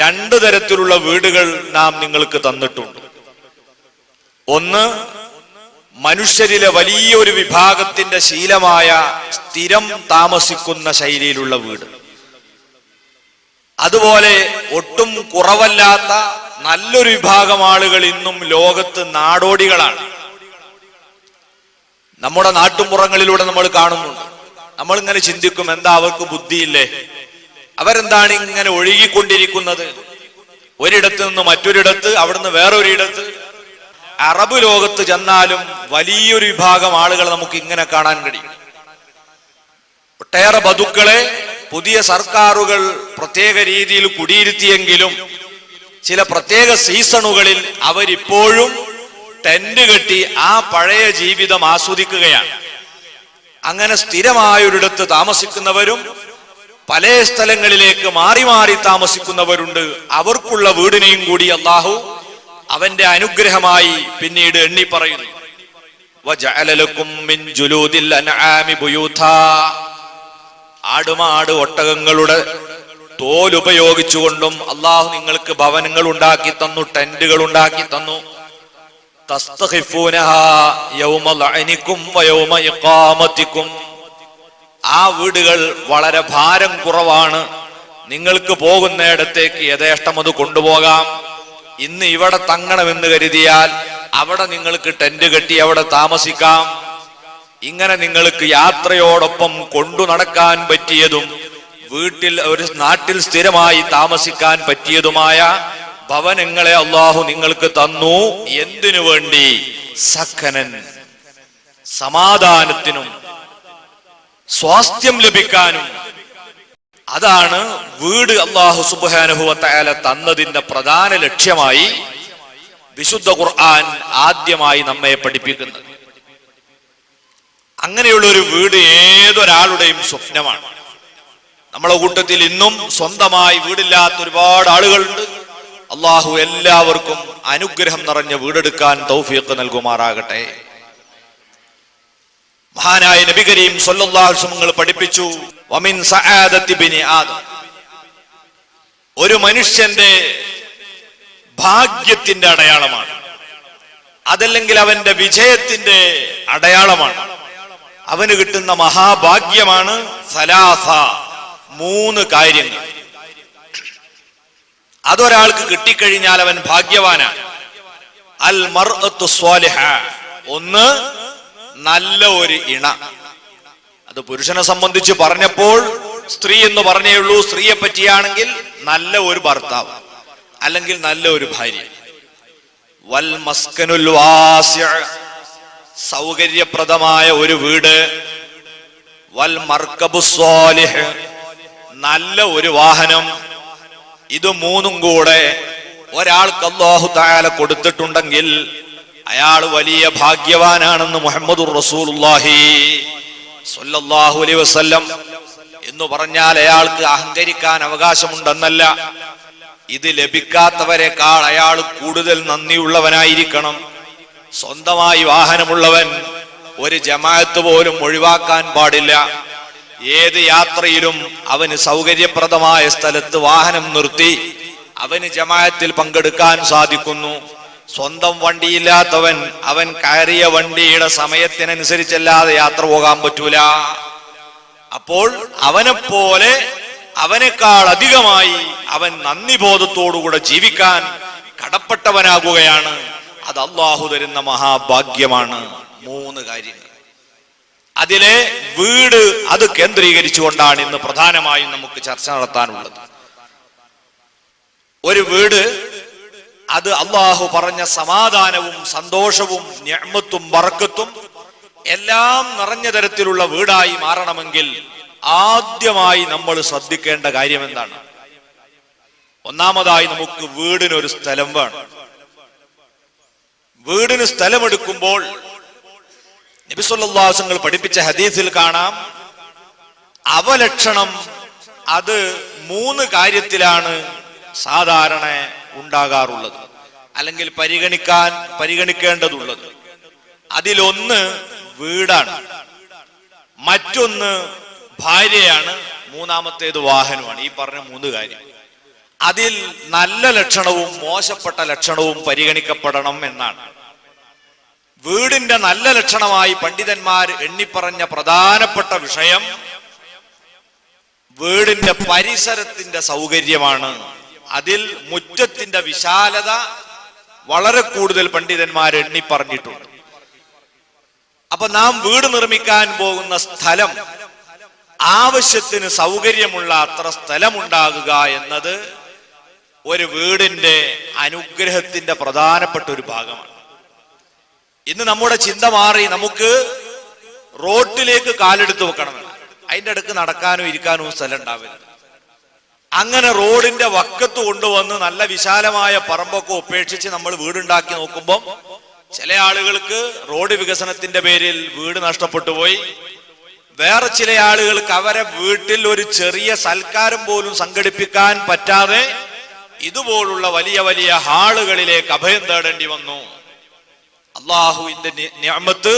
രണ്ടു തരത്തിലുള്ള വീടുകൾ നാം നിങ്ങൾക്ക് തന്നിട്ടുണ്ട്. ഒന്ന്, മനുഷ്യരിലെ വലിയൊരു വിഭാഗത്തിന്റെ ശീലമായ സ്ഥിരം താമസിക്കുന്ന ശൈലിയിലുള്ള വീട്. അതുപോലെ ഒട്ടും കുറവല്ലാത്ത നല്ലൊരു വിഭാഗം ആളുകൾ ഇന്നും ലോകത്ത് നാടോടികളാണ്. നമ്മുടെ നാട്ടുമ്പുറങ്ങളിലൂടെ നമ്മൾ കാണുന്നുണ്ട്. നമ്മൾ ഇങ്ങനെ ചിന്തിക്കും, എന്താ അവർക്ക് ബുദ്ധിയില്ലേ? അവരെന്താണ് ഇങ്ങനെ ഒഴുകിക്കൊണ്ടിരിക്കുന്നത്? ഒരിടത്ത് നിന്ന് മറ്റൊരിടത്ത്, അവിടുന്ന് വേറൊരിടത്ത്. അറബ് ലോകത്ത് ചെന്നാലും വലിയൊരു വിഭാഗം ആളുകളെ നമുക്ക് ഇങ്ങനെ കാണാൻ കഴിയും. ഒട്ടേറെ ബദുക്കളെ പുതിയ സർക്കാരുകൾ പ്രത്യേക രീതിയിൽ കുടിയിരുത്തിയെങ്കിലും ചില പ്രത്യേക സീസണുകളിൽ അവരിപ്പോഴും ടെന്റ് കെട്ടി ആ പഴയ ജീവിതം ആസ്വദിക്കുകയാണ്. അങ്ങനെ സ്ഥിരമായൊരിടത്ത് താമസിക്കുന്നവരും പല സ്ഥലങ്ങളിലേക്ക് മാറി മാറി താമസിക്കുന്നവരുണ്ട്. അവർക്കുള്ള വീടിനെയും കൂടി അല്ലാഹു അവന്റെ അനുഗ്രഹമായി പിന്നീട് എണ്ണി പറയുന്നു. വജഅല ലക്കും മിൻ ജുലൂദിൽ അൻആമി ബുയൂതാ. ആടുമാട് ഒട്ടകങ്ങളുടെ തോൽ ഉപയോഗിച്ചുകൊണ്ടും അല്ലാഹു നിങ്ങൾക്ക് ഭവനങ്ങൾ ഉണ്ടാക്കി തന്നു, ടെന്റുകൾ ഉണ്ടാക്കി തന്നു. തസ്തഖിഫൂനഹാ യൗമ ലഅനികും വയൗമ ഇഖാമതികും. ആ വീടുകൾ വളരെ ഭാരം കുറവാണ്. നിങ്ങൾക്ക് പോകുന്നിടത്തേക്ക് യഥേഷ്ടം അത് കൊണ്ടുപോകാം. ഇന്ന് ഇവിടെ തങ്ങണമെന്ന് കരുതിയാൽ അവിടെ നിങ്ങൾക്ക് ടെന്റ് കെട്ടി അവിടെ താമസിക്കാം. ഇങ്ങനെ നിങ്ങൾക്ക് യാത്രയോടൊപ്പം കൊണ്ടു നടക്കാൻ പറ്റിയതും വീട്ടിൽ ഒരു നാട്ടിൽ സ്ഥിരമായി താമസിക്കാൻ പറ്റിയതുമായ ഭവനങ്ങളെ അല്ലാഹു നിങ്ങൾക്ക് തന്നു. എന്തിനു വേണ്ടി? സഖനൻ, സമാധാനത്തിനും സ്വാസ്ഥ്യം ലഭിക്കാനും. അതാണ് വീട് അല്ലാഹു സുബ്ഹാനഹു വ തആല തന്നതിന്റെ പ്രധാന ലക്ഷ്യമായി വിശുദ്ധ ഖുർആൻ ആദ്യമായി നമ്മെ പഠിപ്പിക്കുന്നത്. അങ്ങനെയുള്ള ഒരു വീട് ഏതൊരാളുടെയും സ്വപ്നമാണ്. നമ്മളെ കൂട്ടത്തിൽ ഇന്നും സ്വന്തമായി വീടില്ലാത്ത ഒരുപാട് ആളുകളുണ്ട്. അല്ലാഹു എല്ലാവർക്കും അനുഗ്രഹം നിറഞ്ഞ വീടെടുക്കാൻ തൗഫീഖ് നൽകുമാറാകട്ടെ. മഹാനായ നബി കരീം സല്ലല്ലാഹു അലൈഹി വസല്ലം പഠിപ്പിച്ചു, വമിൻ സആദത്തി ബിനി ആദം. ഒരു മനുഷ്യന്റെ ഭാഗ്യത്തിന്റെ അടയാളമാണ്, അതല്ലെങ്കിൽ അവന്റെ വിജയത്തിന്റെ അടയാളമാണ്, അവന് കിട്ടുന്ന മഹാഭാഗ്യമാണ് സലാസ, 3 കാര്യങ്ങൾ. അതൊരാൾക്ക് കിട്ടിക്കഴിഞ്ഞാൽ അവൻ ഭാഗ്യവാനാണ്. അൽ മർഅത്തു സ്വാലിഹ, ഒന്ന് നല്ല ഒരു ഇണ. അത് പുരുഷനെ സംബന്ധിച്ച് പറഞ്ഞപ്പോൾ സ്ത്രീ എന്ന് പറഞ്ഞേ ഉള്ളൂ. സ്ത്രീയെ പറ്റിയാണെങ്കിൽ നല്ല ഒരു ഭർത്താവ് അല്ലെങ്കിൽ നല്ല ഒരു ഭാര്യ. വൽ മസ്കനുൽ വാസിഅ, സൗകര്യപ്രദമായ ഒരു വീട്. വൽ മർകബു സ്വാലിഹ്, നല്ല ഒരു വാഹനം. ഇത് 3 കൂടെ ഒരാൾക്ക് അല്ലാഹു തആല കൊടുത്തിട്ടുണ്ടെങ്കിൽ അയാൾ വലിയ ഭാഗ്യവാനാണെന്ന് മുഹമ്മദുർ റസൂലുള്ളാഹി സ്വല്ലല്ലാഹു അലൈഹി വസല്ലം. എന്ന് പറഞ്ഞാൽ അയാൾക്ക് അഹങ്കരിക്കാൻ അവകാശമുണ്ടെന്നല്ല. ഇത് ലഭിക്കാത്തവരെക്കാൾ അയാൾ കൂടുതൽ നന്ദിയുള്ളവനായിരിക്കണം. സ്വന്തമായി വാഹനമുള്ളവൻ ഒരു ജമാഅത്ത് പോലും ഒഴിവാക്കാൻ പാടില്ല. ഏത് യാത്രയിലും അവന് സൗകര്യപ്രദമായ സ്ഥലത്ത് വാഹനം നിർത്തി അവന് ജമാഅത്തിൽ പങ്കെടുക്കാൻ സാധിക്കുന്നു. സ്വന്തം വണ്ടിയില്ലാത്തവൻ അവൻ കയറിയ വണ്ടിയുടെ സമയത്തിനനുസരിച്ചല്ലാതെ യാത്ര പോകാൻ പറ്റൂല. അപ്പോൾ അവനെപ്പോലെ അവനേക്കാൾ അധികമായി അവൻ നന്ദിബോധത്തോടുകൂടെ ജീവിക്കാൻ കടപ്പെട്ടവനാകുകയാണ്. അത് അല്ലാഹു തരുന്ന മഹാഭാഗ്യമാണ്. 3 കാര്യങ്ങൾ. അതിലെ വീട്, അത് കേന്ദ്രീകരിച്ചുകൊണ്ടാണ് ഇന്ന് പ്രധാനമായും നമുക്ക് ചർച്ച നടത്താനുള്ളത്. ഒരു വീട്, അത് അല്ലാഹു പറഞ്ഞ സമാധാനവും സന്തോഷവും നിഅ്മത്തും ബറക്കത്തും എല്ലാം നിറഞ്ഞ തരത്തിലുള്ള വീടായി മാറണമെങ്കിൽ ആദ്യമായി നമ്മൾ ശ്രദ്ധിക്കേണ്ട കാര്യം എന്താണ്? ഒന്നാമതായി നമുക്ക് വീടിനൊരു സ്ഥലം വേണം. വീടിന് സ്ഥലമെടുക്കുമ്പോൾ നബി സല്ലല്ലാഹു അലൈഹി വസല്ലം പഠിപ്പിച്ച ഹദീസിൽ കാണാം, അവലക്ഷണം അത് 3 കാര്യത്തിലാണ് സാധാരണ ഉണ്ടാകാറുള്ളത്, അല്ലെങ്കിൽ പരിഗണിക്കേണ്ടതുള്ളത്. അതിലൊന്ന് വീടാണ്, മറ്റൊന്ന് ഭാര്യയാണ്, മൂന്നാമത്തേത് വാഹനമാണ്. ഈ പറഞ്ഞ 3 കാര്യം. അതിൽ നല്ല ലക്ഷണവും മോശപ്പെട്ട ലക്ഷണവും പരിഗണിക്കപ്പെടണം എന്നാണ്. വീടിന്റെ നല്ല ലക്ഷണമായി പണ്ഡിതന്മാർ എണ്ണിപ്പറഞ്ഞ പ്രധാനപ്പെട്ട വിഷയം വീടിന്റെ പരിസരത്തിന്റെ സൗകര്യമാണ്. അതിൽ മുറ്റത്തിന്റെ വിശാലത വളരെ കൂടുതൽ പണ്ഡിതന്മാർ എണ്ണിപ്പറഞ്ഞിട്ടുണ്ട്. അപ്പൊ നാം വീട് നിർമ്മിക്കാൻ പോകുന്ന സ്ഥലം ആവശ്യത്തിന് സൗകര്യമുള്ള അത്ര സ്ഥലമുണ്ടാകുക എന്നത് ഒരു വീടിന്റെ അനുഗ്രഹത്തിന്റെ പ്രധാനപ്പെട്ട ഒരു ഭാഗമാണ്. ഇന്ന് നമ്മുടെ ചിന്ത മാറി, നമുക്ക് റോട്ടിലേക്ക് കാലെടുത്ത് വെക്കണമെന്ന്, അതിൻ്റെ അടുക്ക് നടക്കാനോ ഇരിക്കാനോ സ്ഥലം ഉണ്ടാവില്ല. അങ്ങനെ റോഡിന്റെ വക്കത്ത് കൊണ്ടുവന്ന് നല്ല വിശാലമായ പറമ്പൊക്കെ ഉപേക്ഷിച്ച് നമ്മൾ വീടുണ്ടാക്കി നോക്കുമ്പോൾ ചില ആളുകൾക്ക് റോഡ് വികസനത്തിന്റെ പേരിൽ വീട് നഷ്ടപ്പെട്ടു പോയി. വേറെ ചില ആളുകൾക്ക് അവരെ വീട്ടിൽ ഒരു ചെറിയ സൽക്കാരം പോലും സംഘടിപ്പിക്കാൻ പറ്റാതെ ഇതുപോലുള്ള വലിയ വലിയ ഹാളുകളിലേക്ക് അഭയം തേടേണ്ടി വന്നു. അള്ളാഹുവിന്റെ നിഅമത്ത്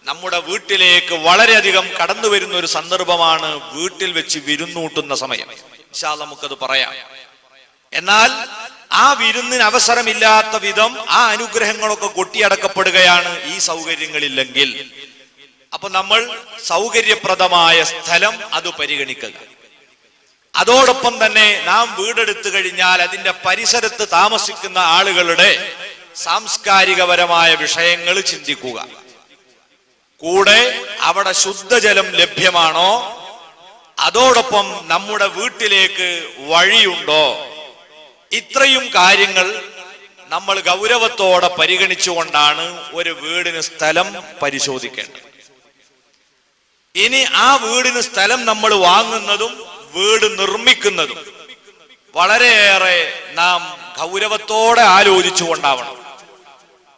നമ്മുടെ വീട്ടിലേക്ക് വളരെയധികം കടന്നു വരുന്ന ഒരു സന്ദർഭമാണ് വീട്ടിൽ വെച്ച് വിരുന്നൂട്ടുന്ന സമയം. ഇൻഷാ അല്ലാഹ് നമുക്കത് പറയാം. എന്നാൽ ആ വിരുന്നിന് അവസരമില്ലാത്ത വിധം ആ അനുഗ്രഹങ്ങളൊക്കെ കൊട്ടിയടക്കപ്പെടുകയാണ് ഈ സൗകര്യങ്ങളില്ലെങ്കിൽ. അപ്പൊ നമ്മൾ സൗകര്യപ്രദമായ സ്ഥലം അത് പരിഗണിക്കുക. അതോടൊപ്പം തന്നെ നാം വീടെടുത്തു കഴിഞ്ഞാൽ അതിന്റെ പരിസരത്ത് താമസിക്കുന്ന ആളുകളുടെ സാംസ്കാരികപരമായ വിഷയങ്ങൾ ചിന്തിക്കുക. കൂടെ അവിടെ ശുദ്ധജലം ലഭ്യമാണോ, അതോടൊപ്പം നമ്മുടെ വീട്ടിലേക്ക് വഴിയുണ്ടോ, ഇത്രയും കാര്യങ്ങൾ നമ്മൾ ഗൗരവത്തോടെ പരിഗണിച്ചുകൊണ്ടാണ് ഒരു വീടിന് സ്ഥലം പരിശോധിക്കേണ്ടത്. ഇനി ആ വീടിന് സ്ഥലം നമ്മൾ വാങ്ങുന്നതും വീട് നിർമ്മിക്കുന്നതും വളരെയേറെ നാം ഗൗരവത്തോടെ ആലോചിച്ചുകൊണ്ടാവണം.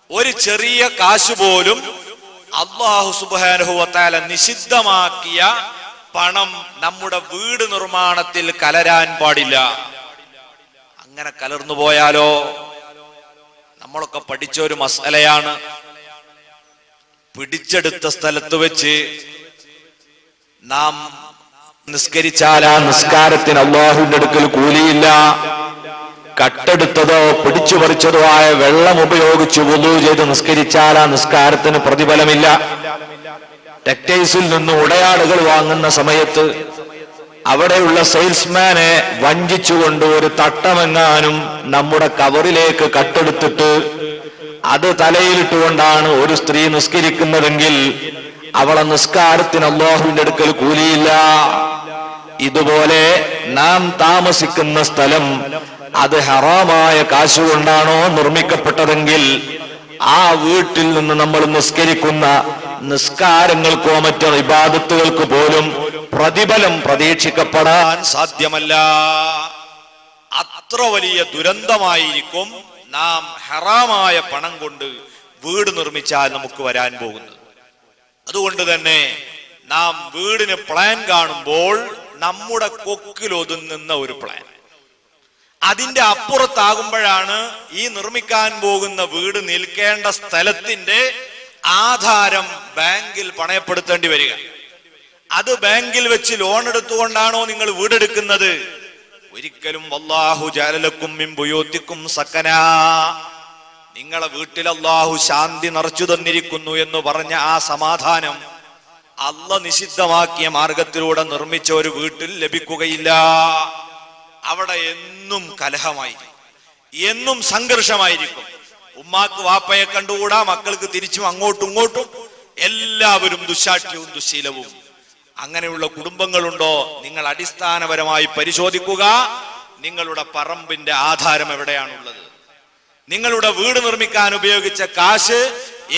ഒരു ചെറിയ കാശ് പോലും അല്ലാഹു സുബ്ഹാനഹു വ തആല നിഷിദ്ധമാക്കിയ പണം നമ്മുടെ വീട് നിർമ്മാണത്തിൽ കലരാൻ പാടില്ല. അങ്ങനെ കലർന്നു പോയാലോ, നമ്മളൊക്കെ പഠിച്ച ഒരു മസലയാണ്, പിടിച്ചെടുത്ത സ്ഥലത്ത് വെച്ച് നാം നിസ്കരിച്ചാൽ ആ നിസ്കാരത്തിന് അല്ലാഹുവിന്റെ അടുക്കൽ കൂലിയില്ല. കട്ടെടുത്തതോ പിടിച്ചു പറിച്ചതോ ആയ വെള്ളം ഉപയോഗിച്ച് വുളൂ ചെയ്ത് നിസ്കരിച്ചാൽ ആ നിസ്കാരത്തിന് പ്രതിഫലമില്ല. ടെക്സ്റ്റൈൽസിൽ നിന്ന് ഉടയാടുകൾ വാങ്ങുന്ന സമയത്ത് അവിടെയുള്ള സെയിൽസ്മാനെ വഞ്ചിച്ചുകൊണ്ട് ഒരു തട്ടമെങ്ങാനും നമ്മുടെ കവറിലേക്ക് കട്ടെടുത്തിട്ട് അത് തലയിലിട്ടുകൊണ്ടാണ് ഒരു സ്ത്രീ നിസ്കരിക്കുന്നതെങ്കിൽ അവളെ നിസ്കാരത്തിന് അല്ലാഹുവിന്റെ അടുക്കൽ കൂലിയില്ല. ഇതുപോലെ നാം താമസിക്കുന്ന സ്ഥലം അത് ഹറാമായ കാശുകൊണ്ടാണോ നിർമ്മിക്കപ്പെട്ടതെങ്കിൽ ആ വീട്ടിൽ നിന്ന് നമ്മൾ നിസ്കരിക്കുന്ന നിസ്കാരങ്ങൾക്കോ മറ്റു ഇബാദത്തുകൾക്ക് പോലും പ്രതിഫലം പ്രതീക്ഷിക്കപ്പെടാൻ സാധ്യമല്ല. അത്ര വലിയ ദുരന്തമായിരിക്കും നാം ഹറാമായ പണം കൊണ്ട് വീട് നിർമ്മിച്ചാൽ നമുക്ക് വരാൻ പോകുന്നത്. അതുകൊണ്ട് തന്നെ നാം വീടിന് പ്ലാൻ കാണുമ്പോൾ നമ്മുടെ കൊക്കിലൊതുങ്ങുന്ന ഒരു പ്ലാൻ, അതിന്റെ അപ്പുറത്താകുമ്പോഴാണ് ഈ നിർമ്മിക്കാൻ പോകുന്ന വീട് നിൽക്കേണ്ട സ്ഥലത്തിന്റെ ആധാരം ബാങ്കിൽ പണയപ്പെടുത്തേണ്ടി വരിക. അത് ബാങ്കിൽ വെച്ച് ലോൺ എടുത്തുകൊണ്ടാണോ നിങ്ങൾ വീടെടുക്കുന്നത്? ഒരിക്കലും. വല്ലാഹു ജഅലലക്കും മിൻ ബുയൂതിക്കും സകനാ, നിങ്ങളെ വീട്ടിൽ അല്ലാഹു ശാന്തി നിറച്ചു തന്നിരിക്കുന്നു എന്ന് പറഞ്ഞ ആ സമാധാനം അല്ലാഹ് നിഷിദ്ധമാക്കിയ മാർഗത്തിലൂടെ നിർമ്മിച്ച ഒരു വീട്ടിൽ ലഭിക്കുകയില്ല. അവിടെ എന്നും കലഹമായിരിക്കും, എന്നും സംഘർഷമായിരിക്കും. ഉമ്മാക്ക് വാപ്പയെ കണ്ടുകൂടാ, മക്കൾക്ക് തിരിച്ചും അങ്ങോട്ടും ഇങ്ങോട്ടും എല്ലാവരും ദുശാഠ്യവും ദുശീലവും. അങ്ങനെയുള്ള കുടുംബങ്ങളുണ്ടോ? നിങ്ങൾ അടിസ്ഥാനപരമായി പരിശോധിക്കുക. നിങ്ങളുടെ പറമ്പിന്റെ ആധാരം എവിടെയാണുള്ളത്? നിങ്ങളുടെ വീട് നിർമ്മിക്കാൻ ഉപയോഗിച്ച കാശ്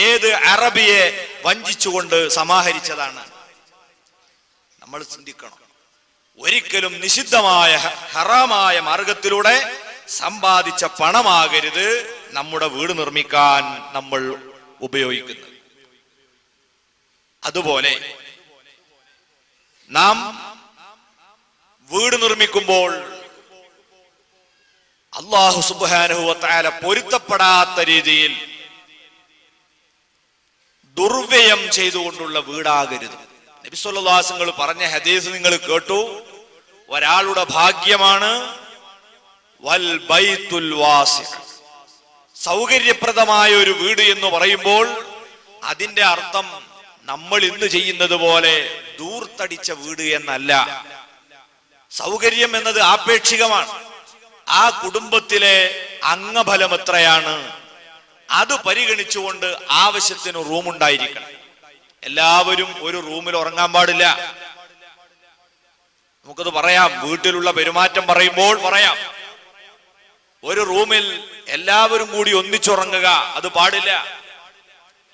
ഏത് അറബിയെ വഞ്ചിച്ചുകൊണ്ട് സമാഹരിച്ചതാണ്? നമ്മൾ ചിന്തിക്കണം. ഒരിക്കലും നിഷിദ്ധമായ ഹറാമായ മാർഗത്തിലൂടെ സമ്പാദിച്ച പണമാകരുത് നമ്മുടെ വീട് നിർമ്മിക്കാൻ നമ്മൾ ഉപയോഗിക്കുന്നത്. അതുപോലെ നാം വീട് നിർമ്മിക്കുമ്പോൾ അല്ലാഹു സുബ്ഹാനഹു വ തആല പൊരുത്തപ്പെടാത്ത രീതിയിൽ ദുർവ്യയം ചെയ്തുകൊണ്ടുള്ള വീടാകരുത്. നബി സല്ലല്ലാഹു അലൈഹി വസല്ലം പറഞ്ഞ ഹദീസ് നിങ്ങൾ കേട്ടു. ഒരാളുടെ ഭാഗ്യമാണ് വൽ ബൈത്തുൽ വാസി. സൗകര്യപ്രദമായ ഒരു വീട് എന്ന് പറയുമ്പോൾ അതിന്റെ അർത്ഥം നമ്മൾ ഇന്ന് ചെയ്യുന്നത് പോലെ ദൂർത്തടിച്ച വീട് എന്നല്ല. സൗകര്യം എന്നത് ആപേക്ഷികമാണ്. ആ കുടുംബത്തിലെ അംഗബലം എത്രയാണ് അത് പരിഗണിച്ചുകൊണ്ട് ആവശ്യത്തിന് റൂമുണ്ടായിരിക്കണം. എല്ലാവരും ഒരു റൂമിൽ ഉറങ്ങാൻ പാടില്ല. നമുക്കത് പറയാം, വീട്ടിലുള്ള പെരുമാറ്റം പറയുമ്പോൾ പറയാം, ഒരു റൂമിൽ എല്ലാവരും കൂടി ഒന്നിച്ചുറങ്ങുക അത് പാടില്ല.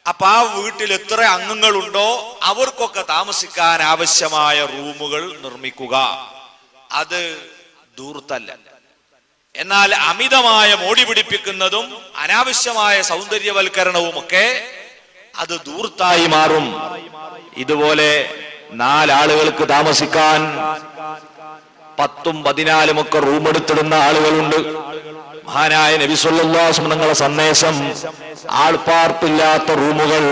അപ്പൊ ആ വീട്ടിൽ എത്ര അംഗങ്ങളുണ്ടോ അവർക്കൊക്കെ താമസിക്കാൻ ആവശ്യമായ റൂമുകൾ നിർമ്മിക്കുക. അത് ദൂർത്തല്ല. എന്നാൽ അമിതമായ മോടി പിടിപ്പിക്കുന്നതും അനാവശ്യമായ സൗന്ദര്യവൽക്കരണവും ഒക്കെ അത് ദൂർത്തായി മാറും. ഇതുപോലെ 4 ആളുകൾക്ക് താമസിക്കാൻ 10ഉം 14ഉം ഒക്കെ റൂം എടുത്തിടുന്ന ആളുകളുണ്ട്. മഹാനായ നബി സല്ലല്ലാഹു അലൈഹി വസല്ലം തങ്ങളുടെ സന്ദേശം, ആൾപ്പാർപ്പില്ലാത്ത റൂമുകൾ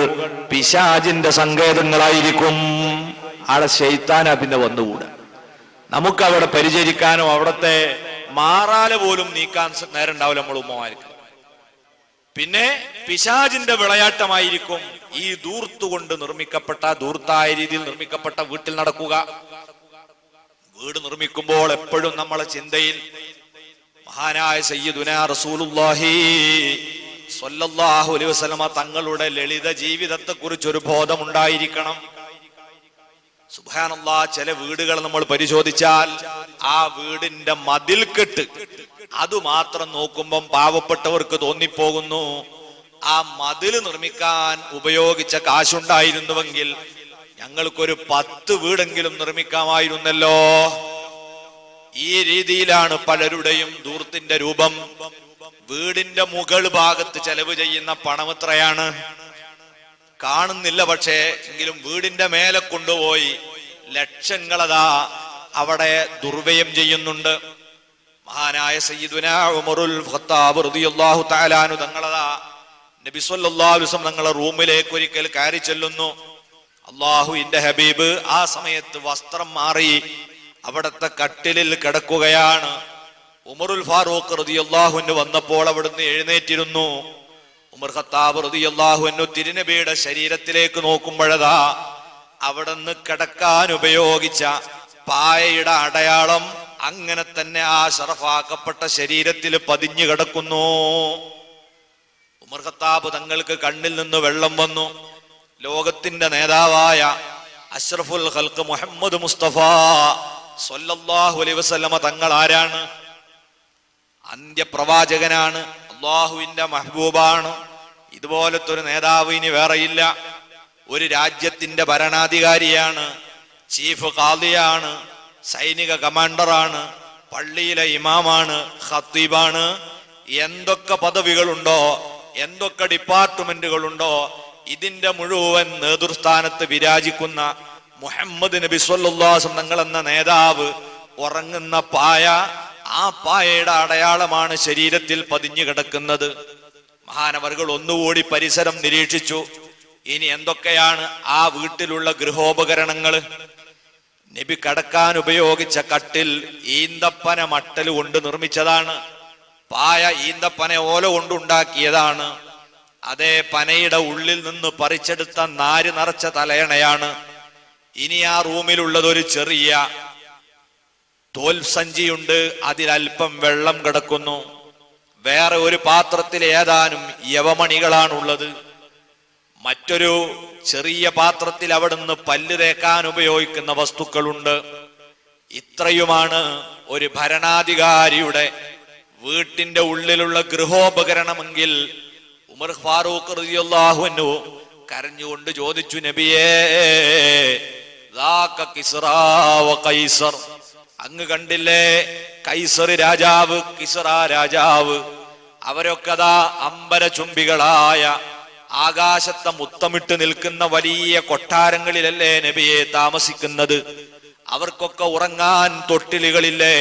പിശാചിന്റെ സങ്കേതങ്ങളായിരിക്കും. ആടെ ശൈത്താനാ പിന്നെ വന്നുകൂടാ. നമുക്ക് അവിടെ പരിചരിക്കാനോ അവിടത്തെ മാറാല പോലും നീക്കാൻ നേരം ഉണ്ടാവില്ല നമ്മൾ ഉമ്മമാർക്ക്. പിന്നെ പിശാചിന്റെ വിളയാട്ടമായിരിക്കും ഈ ദൂർത്തുകൊണ്ട് നിർമ്മിക്കപ്പെട്ട, ദൂർത്തായ രീതിയിൽ നിർമ്മിക്കപ്പെട്ട വീട്ടിൽ നടക്കുക. വീട് നിർമ്മിക്കുമ്പോൾ എപ്പോഴും നമ്മളെ ചിന്തയിൽ മഹാനായ സയ്യിദുനാ റസൂലുള്ളാഹി സ്വല്ലല്ലാഹു അലൈഹി വസല്ലമ തങ്ങളുടെ ലളിത ജീവിതത്തെ കുറിച്ചൊരു ബോധമുണ്ടായിരിക്കണം. സുബ്ഹാനല്ലാഹ്, ചില വീടുകൾ നമ്മൾ പരിശോധിച്ചാൽ ആ വീടിന്റെ മതിൽക്കെട്ട് അതുമാത്രം നോക്കുമ്പം പാവപ്പെട്ടവർക്ക് തോന്നിപ്പോകുന്നു ആ മതിൽ നിർമ്മിക്കാൻ ഉപയോഗിച്ച കാശുണ്ടായിരുന്നുവെങ്കിൽ ഞങ്ങൾക്കൊരു 10 വീടെങ്കിലും നിർമ്മിക്കാമായിരുന്നല്ലോ. ഈ രീതിയിലാണ് പലരുടെയും ദൂർത്തിന്റെ രൂപം. വീടിന്റെ മുകൾ ഭാഗത്ത് ചെലവ് ചെയ്യുന്ന പണം എത്രയാണ് കാണുന്നില്ല, പക്ഷേ എങ്കിലും വീടിന്റെ മേലെ കൊണ്ടുപോയി ലക്ഷങ്ങളതാ അവിടെ ദുർവ്യയം ചെയ്യുന്നുണ്ട്. മഹാനായ സയ്യിദുനാ ഉമറുൽ ഖത്താബ് റളിയല്ലാഹു തആല അൻഹു തങ്ങളതാ നബി സല്ലല്ലാഹു അലൈഹി വസല്ലം തങ്ങളെ റൂമിലേക്ക് ഒരിക്കൽ കയറി ചെല്ലുന്നു. അല്ലാഹുവിന്റെ ഹബീബ് ആ സമയത്ത് വസ്ത്രം മാറി അവിടത്തെ കട്ടിലിൽ കിടക്കുകയാണ്. ഉമറുൽ ഫാറൂഖ് റളിയല്ലാഹു അൻഹു വന്നപ്പോൾ അവിടുന്ന് എഴുന്നേറ്റിരുന്നു. ഉമർ ഖത്താബ് റളിയല്ലാഹു അൻഹു തിരുനബിയുടെ ശരീരത്തിലേക്ക് നോക്കുമ്പോഴതാ അവിടുന്ന് കിടക്കാൻ ഉപയോഗിച്ച പായയുടെ അടയാളം അങ്ങനെ തന്നെ ആ ശറഫാക്കപ്പെട്ട ശരീരത്തിൽ പതിഞ്ഞു കിടക്കുന്നു. ഉമർ ഖത്താബ് തങ്ങൾക്ക് കണ്ണിൽ നിന്ന് വെള്ളം വന്നു. ലോകത്തിന്റെ നേതാവായ അഷ്റഫുൽ ഖൽഖ് മുഹമ്മദ് മുസ്തഫ സ്വല്ലല്ലാഹു അലൈഹി വസല്ലമ തങ്ങൾ ആരാണ്? അന്ത്യപ്രവാചകനാണ്, അല്ലാഹുവിന്റെ മഹ്ബൂബാണ്. ഇതുപോലത്തെ ഒരു നേതാവ് ഇനി വേറെയില്ല. ഒരു രാജ്യത്തിന്റെ ഭരണാധികാരിയാണ്, ചീഫ് ഖാദിയാണ്, സൈനിക കമാൻഡറാണ്, പള്ളിയിലെ ഇമാമാണ്, ഖത്തീബാണ്. എന്തൊക്കെ പദവികളുണ്ടോ, എന്തൊക്കെ ഡിപ്പാർട്ട്മെന്റുകളുണ്ടോ, ഇതിന്റെ മുഴുവൻ നേതൃസ്ഥാനത്ത് വിരാജിക്കുന്ന മുഹമ്മദ് നബി സ്വല്ലല്ലാഹു അലൈഹി വസല്ലം തങ്ങൾ എന്ന നേതാവ് ഉറങ്ങുന്ന പായ, ആ പായയുടെ അടയാളമാണ് ശരീരത്തിൽ പതിഞ്ഞു കിടക്കുന്നത്. മഹാനവറുകൾ ഒന്നുകൂടി പരിസരം നിരീക്ഷിച്ചു. ഇനി എന്തൊക്കെയാണ് ആ വീട്ടിലുള്ള ഗൃഹോപകരണങ്ങൾ? നബി കടക്കാൻ ഉപയോഗിച്ച കട്ടിൽ ഈന്തപ്പന മട്ടൽ കൊണ്ട് നിർമ്മിച്ചതാണ്. പായ ഈന്തപ്പന ഓല കൊണ്ടുണ്ടാക്കിയതാണ്. അതേ പനയുടെ ഉള്ളിൽ നിന്ന് പറിച്ചെടുത്ത നാര് നിറച്ച തലയണയാണ്. ഇനി ആ റൂമിലുള്ളത് ഒരു ചെറിയ തോൽ സഞ്ചിയുണ്ട്, അതിലൽപ്പം വെള്ളം കിടക്കുന്നു. വേറെ ഒരു പാത്രത്തിൽ ഏതാനും യവമണികളാണുള്ളത്. മറ്റൊരു ചെറിയ പാത്രത്തിൽ അവിടുന്ന് പല്ല് തേക്കാൻ ഉപയോഗിക്കുന്ന വസ്തുക്കളുണ്ട്. ഇത്രയുമാണ് ഒരു ഭരണാധികാരിയുടെ വീട്ടിന്റെ ഉള്ളിലുള്ള ഗൃഹോപകരണമെങ്കിൽ ഉമർ ഫാറൂഖ് റളിയല്ലാഹു അൻഹു കരഞ്ഞുകൊണ്ട് ചോദിച്ചു, നബിയേ, ദാക കിസ്റാ വ കൈസർ, അങ്ങ് കണ്ടില്ലേ കൈസർ രാജാവ്, കിസ്റ രാജാവ്, അവരൊക്കെ ദാ അമ്പരചുംബികളായ ആകാശത്തെ മുത്തമിട്ട് നിൽക്കുന്ന വലിയ കൊട്ടാരങ്ങളിലല്ലേ നബിയെ താമസിക്കുന്നത്? അവർക്കൊക്കെ ഉറങ്ങാൻ തൊട്ടിലുകളില്ലേ?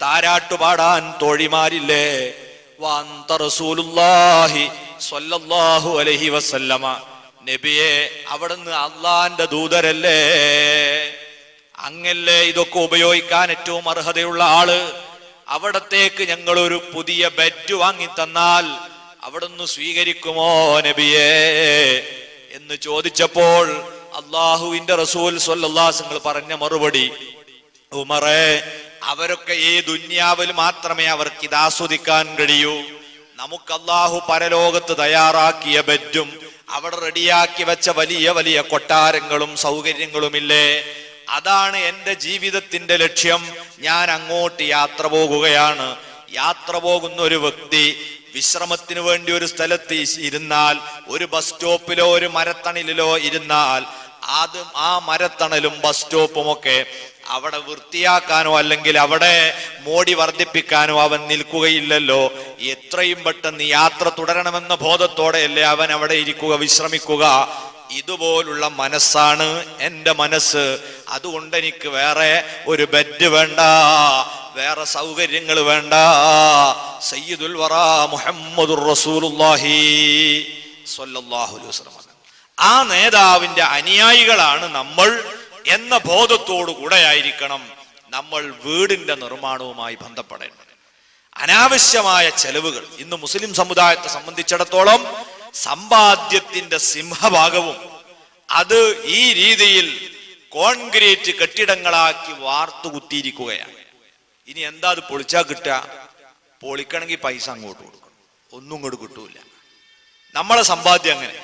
താരാട്ടുപാടാൻ തോഴിമാരില്ലേ? വഅന്ത റസൂലുള്ളാഹി സ്വല്ലല്ലാഹു അലൈഹി വസല്ലമ, നബിയെ അവിടുന്ന് അള്ളാന്റെ ദൂതരല്ലേ? അങ്ങല്ലേ ഇതൊക്കെ ഉപയോഗിക്കാൻ ഏറ്റവും അർഹതയുള്ള ആള്. അവിടത്തേക്ക് ഞങ്ങൾ ഒരു പുതിയ ബെഡ് വാങ്ങി തന്നാൽ അവിടുന്ന് സ്വീകരിക്കുമോ നബിയേ എന്ന് ചോദിച്ചപ്പോൾ അള്ളാഹുവിന്റെ റസൂൽ സ്വല്ലല്ലാഹു അലൈഹി വസല്ലം പറഞ്ഞ മറുപടി, ഉമറേ, അവരൊക്കെ ഈ ദുന്യാവിൽ മാത്രമേ അവർക്ക് ഇത് ആസ്വദിക്കാൻ കഴിയൂ. നമുക്ക് അള്ളാഹു പരലോകത്ത് തയ്യാറാക്കിയ ബെഡും അവിടെ റെഡിയാക്കി വെച്ച വലിയ വലിയ കൊട്ടാരങ്ങളും സൗകര്യങ്ങളുമില്ലേ, അതാണ് എന്റെ ജീവിതത്തിന്റെ ലക്ഷ്യം. ഞാൻ അങ്ങോട്ട് യാത്ര പോകുകയാണ്. യാത്ര പോകുന്ന ഒരു വ്യക്തി വിശ്രമത്തിന് വേണ്ടി ഒരു സ്ഥലത്ത് ഇരുന്നാൽ, ഒരു ബസ് സ്റ്റോപ്പിലോ ഒരു മരത്തണലിലോ ഇരുന്നാൽ, ആദ്യം ആ മരത്തണലും ബസ് സ്റ്റോപ്പും ഒക്കെ അവിടെ വൃത്തിയാക്കാനോ അല്ലെങ്കിൽ അവിടെ മോടി വർദ്ധിപ്പിക്കാനോ അവൻ നിൽക്കുകയില്ലല്ലോ. എത്രയും പെട്ടെന്ന് യാത്ര തുടരണമെന്ന ബോധത്തോടെയല്ലേ അവൻ അവിടെ ഇരിക്കുക, വിശ്രമിക്കുക. ഇതുപോലുള്ള മനസ്സാണ് എൻ്റെ മനസ്സ്. അതുകൊണ്ട് എനിക്ക് വേറെ ഒരു ബെഡ് വേണ്ട, വേറെ സൗകര്യങ്ങൾ വേണ്ട. സയ്യിദുൽ വറാ മുഹമ്മദുർ റസൂലുള്ളാഹി സ്വല്ലല്ലാഹു അലൈഹി വസല്ലം, ആ നേതാവിന്റെ അനുയായികളാണ് നമ്മൾ എന്ന ബോധത്തോടു കൂടെ ആയിരിക്കണം നമ്മൾ വീടിന്റെ നിർമ്മാണവുമായി ബന്ധപ്പെടേണ്ടത്. അനാവശ്യമായ ചെലവുകൾ ഇന്ന് മുസ്ലിം സമുദായത്തെ സംബന്ധിച്ചിടത്തോളം സമ്പാദ്യത്തിന്റെ സിംഹഭാഗവും അത് ഈ രീതിയിൽ കോൺക്രീറ്റ് കെട്ടിടങ്ങളാക്കി വാർത്തുകുത്തിയിരിക്കുകയാണ്. ഇനി എന്താ അത് പൊളിച്ചാ കിട്ടുക? പൊളിക്കണമെങ്കിൽ പൈസ അങ്ങോട്ട് കൊടുക്കണം, ഒന്നും ഇങ്ങോട്ട് കിട്ടൂല. നമ്മളെ സമ്പാദ്യം അങ്ങനെ.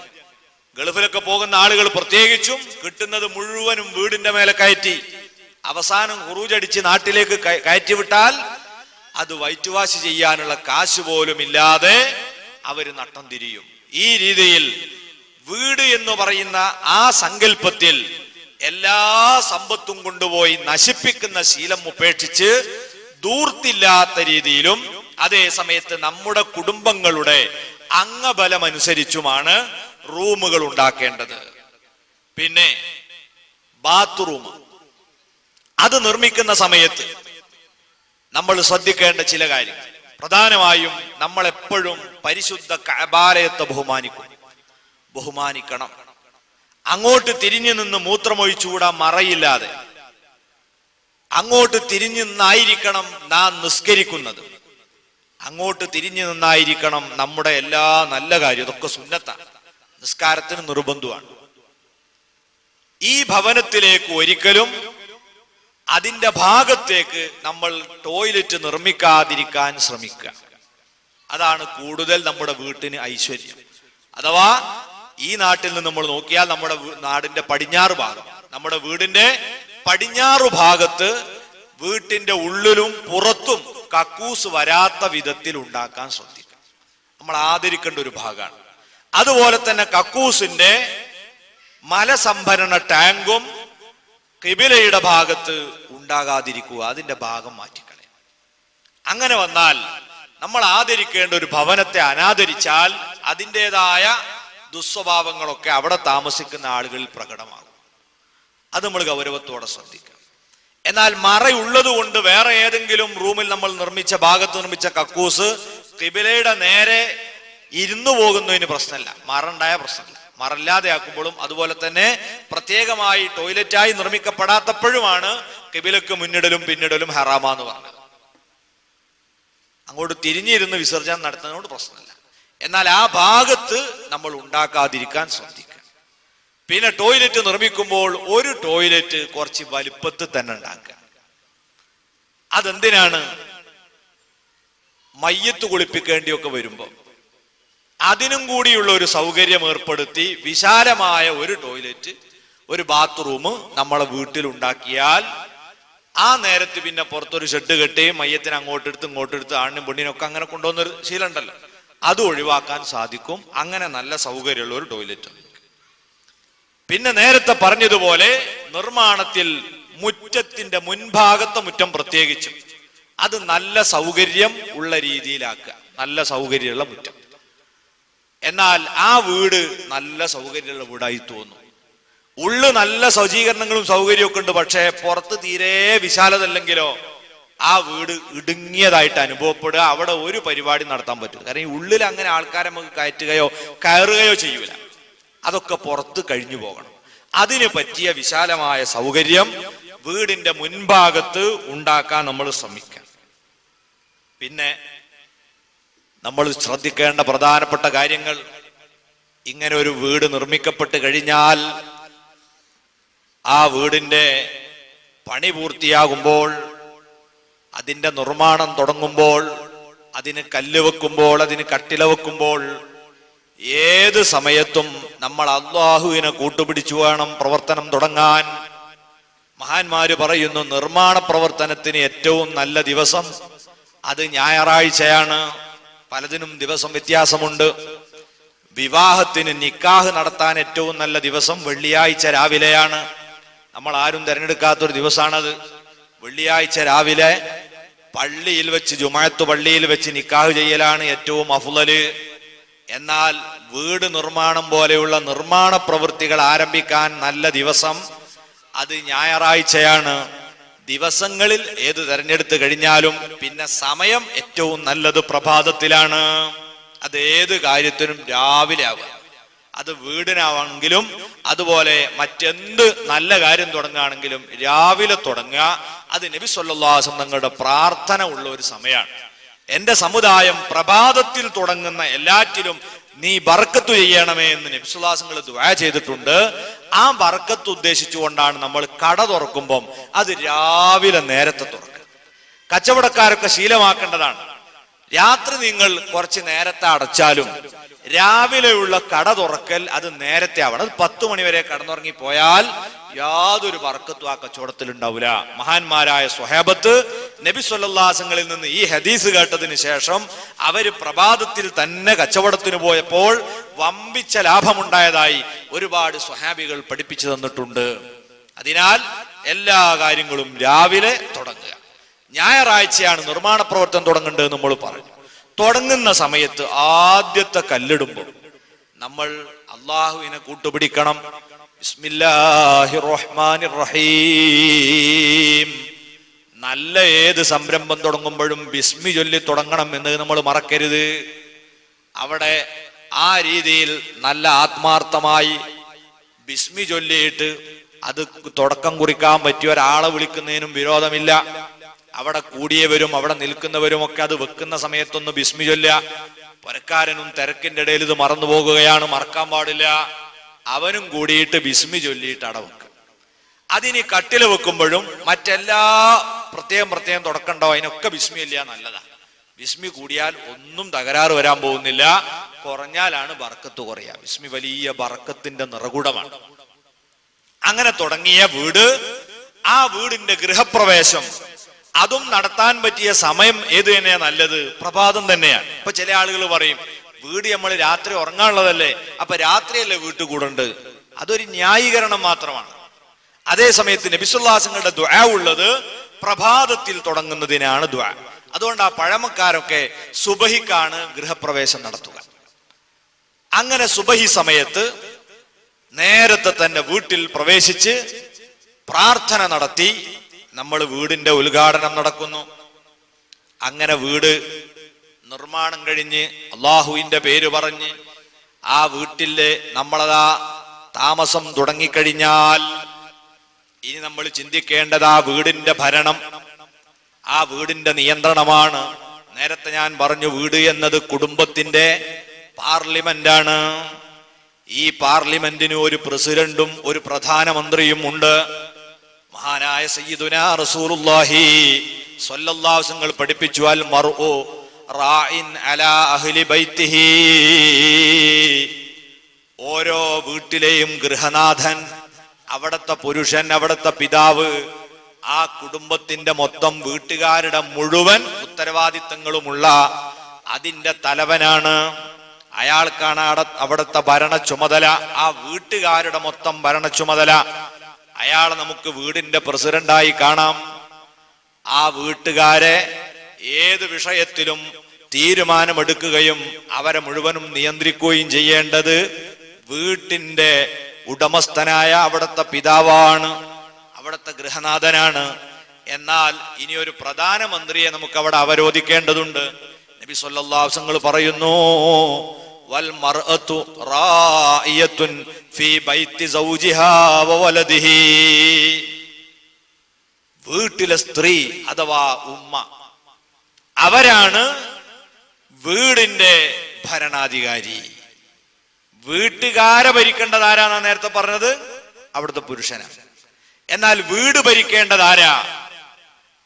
ഗൾഫിലൊക്കെ പോകുന്ന ആളുകൾ പ്രത്യേകിച്ചും കിട്ടുന്നത് മുഴുവനും വീടിന്റെ മേലെ കയറ്റി അവസാനം ഖുറൂജടിച്ച് നാട്ടിലേക്ക് കയറ്റി വിട്ടാൽ അത് വൈറ്റ് വാഷ് ചെയ്യാനുള്ള കാശ് പോലും ഇല്ലാതെ അവര് നട്ടം തിരിയും. ഈ രീതിയിൽ വീട് എന്ന് പറയുന്ന ആ സങ്കല്പത്തിൽ എല്ലാ സമ്പത്തും കൊണ്ടുപോയി നശിപ്പിക്കുന്ന ശീലം ഉപേക്ഷിച്ച് ദൂർത്തില്ലാത്ത രീതിയിലും അതേ സമയത്ത് നമ്മുടെ കുടുംബങ്ങളുടെ അംഗബലമനുസരിച്ചുമാണ് റൂമുകൾ ഉണ്ടാക്കേണ്ടത്. പിന്നെ ബാത്റൂം അത് നിർമ്മിക്കുന്ന സമയത്ത് നമ്മൾ ശ്രദ്ധിക്കേണ്ട ചില കാര്യങ്ങൾ, പ്രധാനമായും നമ്മൾ എപ്പോഴും പരിശുദ്ധ കഅബാലയത്തെ ബഹുമാനിക്കണം. അങ്ങോട്ട് തിരിഞ്ഞു നിന്ന് മൂത്രമൊഴിച്ചുകൂടാ, മറയില്ലാതെ അങ്ങോട്ട് തിരിഞ്ഞു നിന്നായിരിക്കണം നാം നിസ്കരിക്കുന്നത്. അങ്ങോട്ട് തിരിഞ്ഞു നിന്നായിരിക്കണം നമ്മുടെ എല്ലാ നല്ല കാര്യം. ഇതൊക്കെ സുന്നത്താണ്, നിസ്കാരത്തിന് നിർബന്ധമാണ്. ഈ ഭവനത്തിലേക്ക് ഒരിക്കലും അതിന്റെ ഭാഗത്തേക്ക് നമ്മൾ ടോയ്ലറ്റ് നിർമ്മിക്കാതിരിക്കാൻ ശ്രമിക്കുക. അതാണ് കൂടുതൽ നമ്മുടെ വീട്ടിന് ഐശ്വര്യം. അഥവാ ഈ നാട്ടിൽ നിന്ന് നമ്മൾ നോക്കിയാൽ നമ്മുടെ നാടിന്റെ പടിഞ്ഞാറ് ഭാഗം, നമ്മുടെ വീടിന്റെ പടിഞ്ഞാറു ഭാഗത്ത് വീട്ടിന്റെ ഉള്ളിലും പുറത്തും കക്കൂസ് വരാത്ത വിധത്തിൽ ഉണ്ടാക്കാൻ ശ്രദ്ധിക്കുക. നമ്മൾ ആദരിക്കേണ്ട ഒരു ഭാഗമാണ്. അതുപോലെ തന്നെ കക്കൂസിന്റെ മലസംഭരണ ടാങ്കും ഖിബിലയുടെ ഭാഗത്ത് ഉണ്ടാകാതിരിക്കുക, അതിന്റെ ഭാഗം മാറ്റിക്കളയുക. അങ്ങനെ വന്നാൽ നമ്മൾ ആദരിക്കേണ്ട ഒരു ഭവനത്തെ അനാദരിച്ചാൽ അതിൻ്റെതായ ദുസ്വഭാവങ്ങളൊക്കെ അവിടെ താമസിക്കുന്ന ആളുകളിൽ പ്രകടമാകും. അത് നമ്മൾ ഗൗരവത്തോടെ ശ്രദ്ധിക്കുക. എന്നാൽ മറയുള്ളത് കൊണ്ട് വേറെ ഏതെങ്കിലും റൂമിൽ നമ്മൾ നിർമ്മിച്ച ഭാഗത്ത് നിർമ്മിച്ച കക്കൂസ് ഖിബിലയുടെ നേരെ ഇരുന്നു പോകുന്നതിന് പ്രശ്നമില്ല, മറുണ്ടായ പ്രശ്നമില്ല. മറില്ലാതെ ആക്കുമ്പോഴും അതുപോലെ തന്നെ പ്രത്യേകമായി ടോയ്ലറ്റായി നിർമ്മിക്കപ്പെടാത്തപ്പോഴുമാണ് ഖിബിലക്ക് മുന്നിടലും പിന്നിടലും ഹറാമാന്ന് പറഞ്ഞത്. അങ്ങോട്ട് തിരിഞ്ഞിരുന്ന് വിസർജനം നടത്തുന്നതിനോട് പ്രശ്നമില്ല. എന്നാൽ ആ ഭാഗത്ത് നമ്മൾ ഉണ്ടാക്കാതിരിക്കാൻ ശ്രദ്ധിക്കുക. പിന്നെ ടോയ്ലറ്റ് നിർമ്മിക്കുമ്പോൾ ഒരു ടോയ്ലറ്റ് കുറച്ച് വലിപ്പത്തിൽ തന്നെ ഉണ്ടാക്കുക. അതെന്തിനാണ്? മയ്യത്ത് കുളിപ്പിക്കേണ്ടിയൊക്കെ വരുമ്പോൾ അതിനും കൂടിയുള്ള ഒരു സൗകര്യം ഏർപ്പെടുത്തി വിശാലമായ ഒരു ടോയ്ലറ്റ്, ഒരു ബാത്റൂം നമ്മളെ വീട്ടിൽ ഉണ്ടാക്കിയാൽ ആ നേരത്ത് പിന്നെ പുറത്തൊരു ഷെഡ് കെട്ടി മയ്യത്തിന് അങ്ങോട്ടെടുത്ത് ഇങ്ങോട്ടെടുത്ത് ആണിനും പെണ്ണിനൊക്കെ അങ്ങനെ കൊണ്ടുവന്നൊരു ശീലമുണ്ടല്ലോ, അത് ഒഴിവാക്കാൻ സാധിക്കും. അങ്ങനെ നല്ല സൗകര്യമുള്ള ഒരു ടോയ്ലറ്റ്. പിന്നെ നേരത്തെ പറഞ്ഞതുപോലെ നിർമ്മാണത്തിൽ മുറ്റത്തിന്റെ മുൻഭാഗത്തെ മുറ്റം പ്രത്യേകിച്ചും അത് നല്ല സൗകര്യം ഉള്ള രീതിയിലാക്കുക, നല്ല സൗകര്യമുള്ള മുറ്റം. എന്നാൽ ആ വീട് നല്ല സൗകര്യമുള്ള വീടായി തോന്നും. ഉള്ളു നല്ല സജ്ജീകരണങ്ങളും സൗകര്യമൊക്കെ ഉണ്ട്, പക്ഷേ പുറത്ത് തീരെ വിശാലതല്ലെങ്കിലോ ആ വീട് ഇടുങ്ങിയതായിട്ട് അനുഭവപ്പെടുക. അവിടെ ഒരു പരിപാടി നടത്താൻ പറ്റും. കാരണം ഈ ഉള്ളിൽ അങ്ങനെ ആൾക്കാരെ നമുക്ക് കയറ്റുകയോ കയറുകയോ ചെയ്യൂല. അതൊക്കെ പുറത്ത് കഴിഞ്ഞു പോകണം. അതിന് പറ്റിയ വിശാലമായ സൗകര്യം വീടിന്റെ മുൻഭാഗത്ത് ഉണ്ടാക്കാൻ നമ്മൾ ശ്രമിക്കാം. പിന്നെ നമ്മൾ ശ്രദ്ധിക്കേണ്ട പ്രധാനപ്പെട്ട കാര്യങ്ങൾ, ഇങ്ങനെ ഒരു വീട് നിർമ്മിക്കപ്പെട്ട് കഴിഞ്ഞാൽ ആ വീടിന്റെ പണി പൂർത്തിയാകുമ്പോൾ, അതിന്റെ നിർമ്മാണം തുടങ്ങുമ്പോൾ, അതിന് കല്ല് വെക്കുമ്പോൾ, അതിന് കട്ടില വെക്കുമ്പോൾ ഏത് സമയത്തും നമ്മൾ അല്ലാഹുവിനെ കൂട്ടുപിടിച്ചു വേണം പ്രവർത്തനം തുടങ്ങാൻ. മഹാന്മാര് പറയുന്നു, നിർമ്മാണ പ്രവർത്തനത്തിന് ഏറ്റവും നല്ല ദിവസം അത് ഞായറാഴ്ചയാണ്. പലതിനും ദിവസം വ്യത്യാസമുണ്ട്. വിവാഹത്തിന് നിക്കാഹ് നടത്താൻ ഏറ്റവും നല്ല ദിവസം വെള്ളിയാഴ്ച രാവിലെയാണ്. നമ്മൾ ആരും തിരഞ്ഞെടുക്കാത്തൊരു ദിവസമാണത്. വെള്ളിയാഴ്ച രാവിലെ പള്ളിയിൽ വെച്ച്, ജുമുഅത്ത് പള്ളിയിൽ വെച്ച് നിക്കാഹ് ചെയ്യലാണ് ഏറ്റവും അഫ്ളല്. എന്നാൽ വീട് നിർമ്മാണം പോലെയുള്ള നിർമ്മാണ പ്രവൃത്തികൾ ആരംഭിക്കാൻ നല്ല ദിവസം അത് ഞായറാഴ്ചയാണ്. ദിവസങ്ങളിൽ ഏത് തെരഞ്ഞെടുത്ത് കഴിഞ്ഞാലും പിന്നെ സമയം ഏറ്റവും നല്ലത് പ്രഭാതത്തിലാണ്. അത് ഏത് കാര്യത്തിനും രാവിലെ ആവുക. അത് വീടിനാണെങ്കിലും അതുപോലെ മറ്റെന്ത് നല്ല കാര്യം തുടങ്ങുകയാണെങ്കിലും രാവിലെ തുടങ്ങുക. അത് നബി സല്ലല്ലാഹു അലൈഹി വസല്ലം തങ്ങളുടെ പ്രാർത്ഥന ഉള്ള ഒരു സമയമാണ്. എന്റെ സമുദായം പ്രഭാതത്തിൽ തുടങ്ങുന്ന എല്ലാറ്റിലും നീ ബർക്കത്ത് ചെയ്യണമേ എന്ന് നബി സല്ലല്ലാഹു അലൈഹി വസല്ലം ദുആ ചെയ്തിട്ടുണ്ട്. ആ ബർക്കത്ത് ഉദ്ദേശിച്ചുകൊണ്ടാണ് നമ്മൾ കട തുറക്കുമ്പം അത് രാവിലെ നേരത്തെ തുറക്കുക. കച്ചവടക്കാരൊക്കെ ശീലമാക്കേണ്ടതാണ്. രാത്രി നിങ്ങൾ കുറച്ച് നേരത്തെ അടച്ചാലും രാവിലെയുള്ള കട തുറക്കൽ അത് നേരത്തെ ആവണം. അത് 10 മണി വരെ കടന്നുറങ്ങി പോയാൽ യാതൊരു ബർക്കത്തും ആ കച്ചവടത്തിൽ ഉണ്ടാവില്ല. മഹാന്മാരായ സ്വഹാബത്ത് നബി സല്ലല്ലാഹു അലൈഹി വസല്ലമയിൽ നിന്ന് ഈ ഹദീസ് കേട്ടതിന് ശേഷം അവര് പ്രഭാതത്തിൽ തന്നെ കച്ചവടത്തിന് പോയപ്പോൾ വമ്പിച്ച ലാഭമുണ്ടായതായി ഒരുപാട് സ്വഹാബികൾ പഠിപ്പിച്ചു തന്നിട്ടുണ്ട്. അതിനാൽ എല്ലാ കാര്യങ്ങളും രാവിലെ തുടങ്ങുക. ഞായറാഴ്ചയാണ് നിർമ്മാണ പ്രവർത്തനം തുടങ്ങേണ്ടത് നമ്മൾ പറഞ്ഞു. തുടങ്ങുന്ന സമയത്ത് ആദ്യത്തെ കല്ലിടുമ്പോൾ നമ്മൾ അള്ളാഹുവിനെ കൂട്ടുപിടിക്കണം. ബിസ്മില്ലാഹിർ റഹ്മാനിർ റഹീം. നല്ല ഏത് സംരംഭം തുടങ്ങുമ്പോഴും ബിസ്മി ചൊല്ലി തുടങ്ങണം എന്ന് നമ്മൾ മറക്കരുത്. അവിടെ ആ രീതിയിൽ നല്ല ആത്മാർത്ഥമായി ബിസ്മി ചൊല്ലിയിട്ട് അത് തുടക്കം കുറിക്കാൻ പറ്റിയ ഒരാളെ വിളിക്കുന്നതിനും വിരോധമില്ല. അവിടെ കൂടിയവരും അവിടെ നിൽക്കുന്നവരും ഒക്കെ അത് വെക്കുന്ന സമയത്തൊന്ന് ബിസ്മി ചൊല്ലുക. പരക്കാരനും തിരക്കിന്റെ ഇടയിൽ ഇത് മറന്നു പോകുകയാണ്, മറക്കാൻ പാടില്ല. അവനും കൂടിയിട്ട് ബിസ്മി ചൊല്ലിയിട്ട് അടവെക്കുക. അതിന് കട്ടില് വെക്കുമ്പോഴും മറ്റെല്ലാ പ്രത്യേകം തുടക്കണ്ടോ അതിനൊക്കെ ബിസ്മി ഇല്ല നല്ലതാ. ബിസ്മി കൂടിയാൽ ഒന്നും തകരാറ് വരാൻ പോകുന്നില്ല. കുറഞ്ഞാലാണ് ബർക്കത്ത് കുറയുക. ബിസ്മി വലിയ ബർക്കത്തിന്റെ നിറകുടമാണ്. അങ്ങനെ തുടങ്ങിയ വീട്, ആ വീടിന്റെ ഗൃഹപ്രവേശം അതും നടത്താൻ പറ്റിയ സമയം ഏത് തന്നെയാ നല്ലത്? പ്രഭാതം തന്നെയാണ്. ഇപ്പൊ ചില ആളുകൾ പറയും, വീട് നമ്മൾ രാത്രി ഉറങ്ങാനുള്ളതല്ലേ, അപ്പൊ രാത്രിയല്ലേ വീട്ടിൽ കൂടണ്ട്. അതൊരു ന്യായീകരണം മാത്രമാണ്. അതേ സമയത്ത് നബി സല്ലല്ലാഹു അലൈഹി വസല്ലമയുടെ ദുആ ഉള്ളത് പ്രഭാതത്തിൽ തുടങ്ങുന്നതിനാണ് ദുആ. അതുകൊണ്ട് ആ പഴമക്കാരൊക്കെ സുബഹിക്കാണ് ഗൃഹപ്രവേശം നടത്തുക. അങ്ങനെ സുബഹി സമയത്ത് നേരത്തെ തന്നെ വീട്ടിൽ പ്രവേശിച്ച് പ്രാർത്ഥന നടത്തി നമ്മൾ വീടിന്റെ ഉദ്ഘാടനം നടക്കുന്നു. അങ്ങനെ വീട് നിർമ്മാണം കഴിഞ്ഞ് അള്ളാഹുവിന്റെ പേര് പറഞ്ഞ് ആ വീട്ടില് നമ്മളതാ താമസം തുടങ്ങിക്കഴിഞ്ഞാൽ ഇനി നമ്മൾ ചിന്തിക്കേണ്ടത് ആ വീടിന്റെ ഭരണം, ആ വീടിന്റെ നിയന്ത്രണമാണ്. നേരത്തെ ഞാൻ പറഞ്ഞു, വീട് എന്നത് കുടുംബത്തിന്റെ പാർലമെന്റാണ്. ഈ പാർലമെന്റിന് ഒരു പ്രസിഡന്റും ഒരു പ്രധാനമന്ത്രിയും ഉണ്ട്. മഹാനായ സയ്യിദുനാ റസൂലുള്ളാഹി സ്വല്ലല്ലാഹു അലൈഹി വസല്ലം പഠിപ്പിച്ചു, അൽ മർഉ റാഇൻ അലാ അഹ്ലി ബൈത്തിഹി. ഓരോ വീട്ടിലെയും ഗൃഹനാഥൻ, അവിടത്തെ പുരുഷൻ, അവിടത്തെ പിതാവ്, ആ കുടുംബത്തിന്റെ മൊത്തം വീട്ടുകാരുടെ മുഴുവൻ ഉത്തരവാദിത്തങ്ങളുമുള്ള അതിന്റെ തലവനാണ്. അയാൾക്കാണ് അവിടുത്തെ ഭരണ ചുമതല, ആ വീട്ടുകാരുടെ മൊത്തം ഭരണ ചുമതല. അയാളെ നമുക്ക് വീടിന്റെ പ്രസിഡന്റായി കാണാം. ആ വീട്ടുകാരെ ഏത് വിഷയത്തിലും തീരുമാനമെടുക്കുകയും അവരെ മുഴുവനും നിയന്ത്രിക്കുകയും ചെയ്യേണ്ടത് വീട്ടിന്റെ ഉടമസ്ഥനായ അവിടുത്തെ പിതാവാണ്, അവിടുത്തെ ഗൃഹനാഥനാണ്. എന്നാൽ ഇനി ഒരു പ്രധാനമന്ത്രിയെ നമുക്ക് അവിടെ അവരോധിക്കേണ്ടതുണ്ട്. നബി സല്ലല്ലാഹു അലൈഹി വസല്ലം പറയുന്നു, വൽ മർഅതു റായിയത്തുൻ ഫീ ബൈത്തി സൗജിഹാ വവലദിഹി. വീട്ടിലെ സ്ത്രീ അഥവാ ഉമ്മ, അവരാണ് വീടിന്റെ ഭരണാധികാരി. വീട്ടുകാരെ ഭരിക്കേണ്ടത് ആരാന്നാ നേരത്തെ പറഞ്ഞത്? അവിടുത്തെ പുരുഷനാണ്. എന്നാൽ വീട് ഭരിക്കേണ്ടത് ആരാ?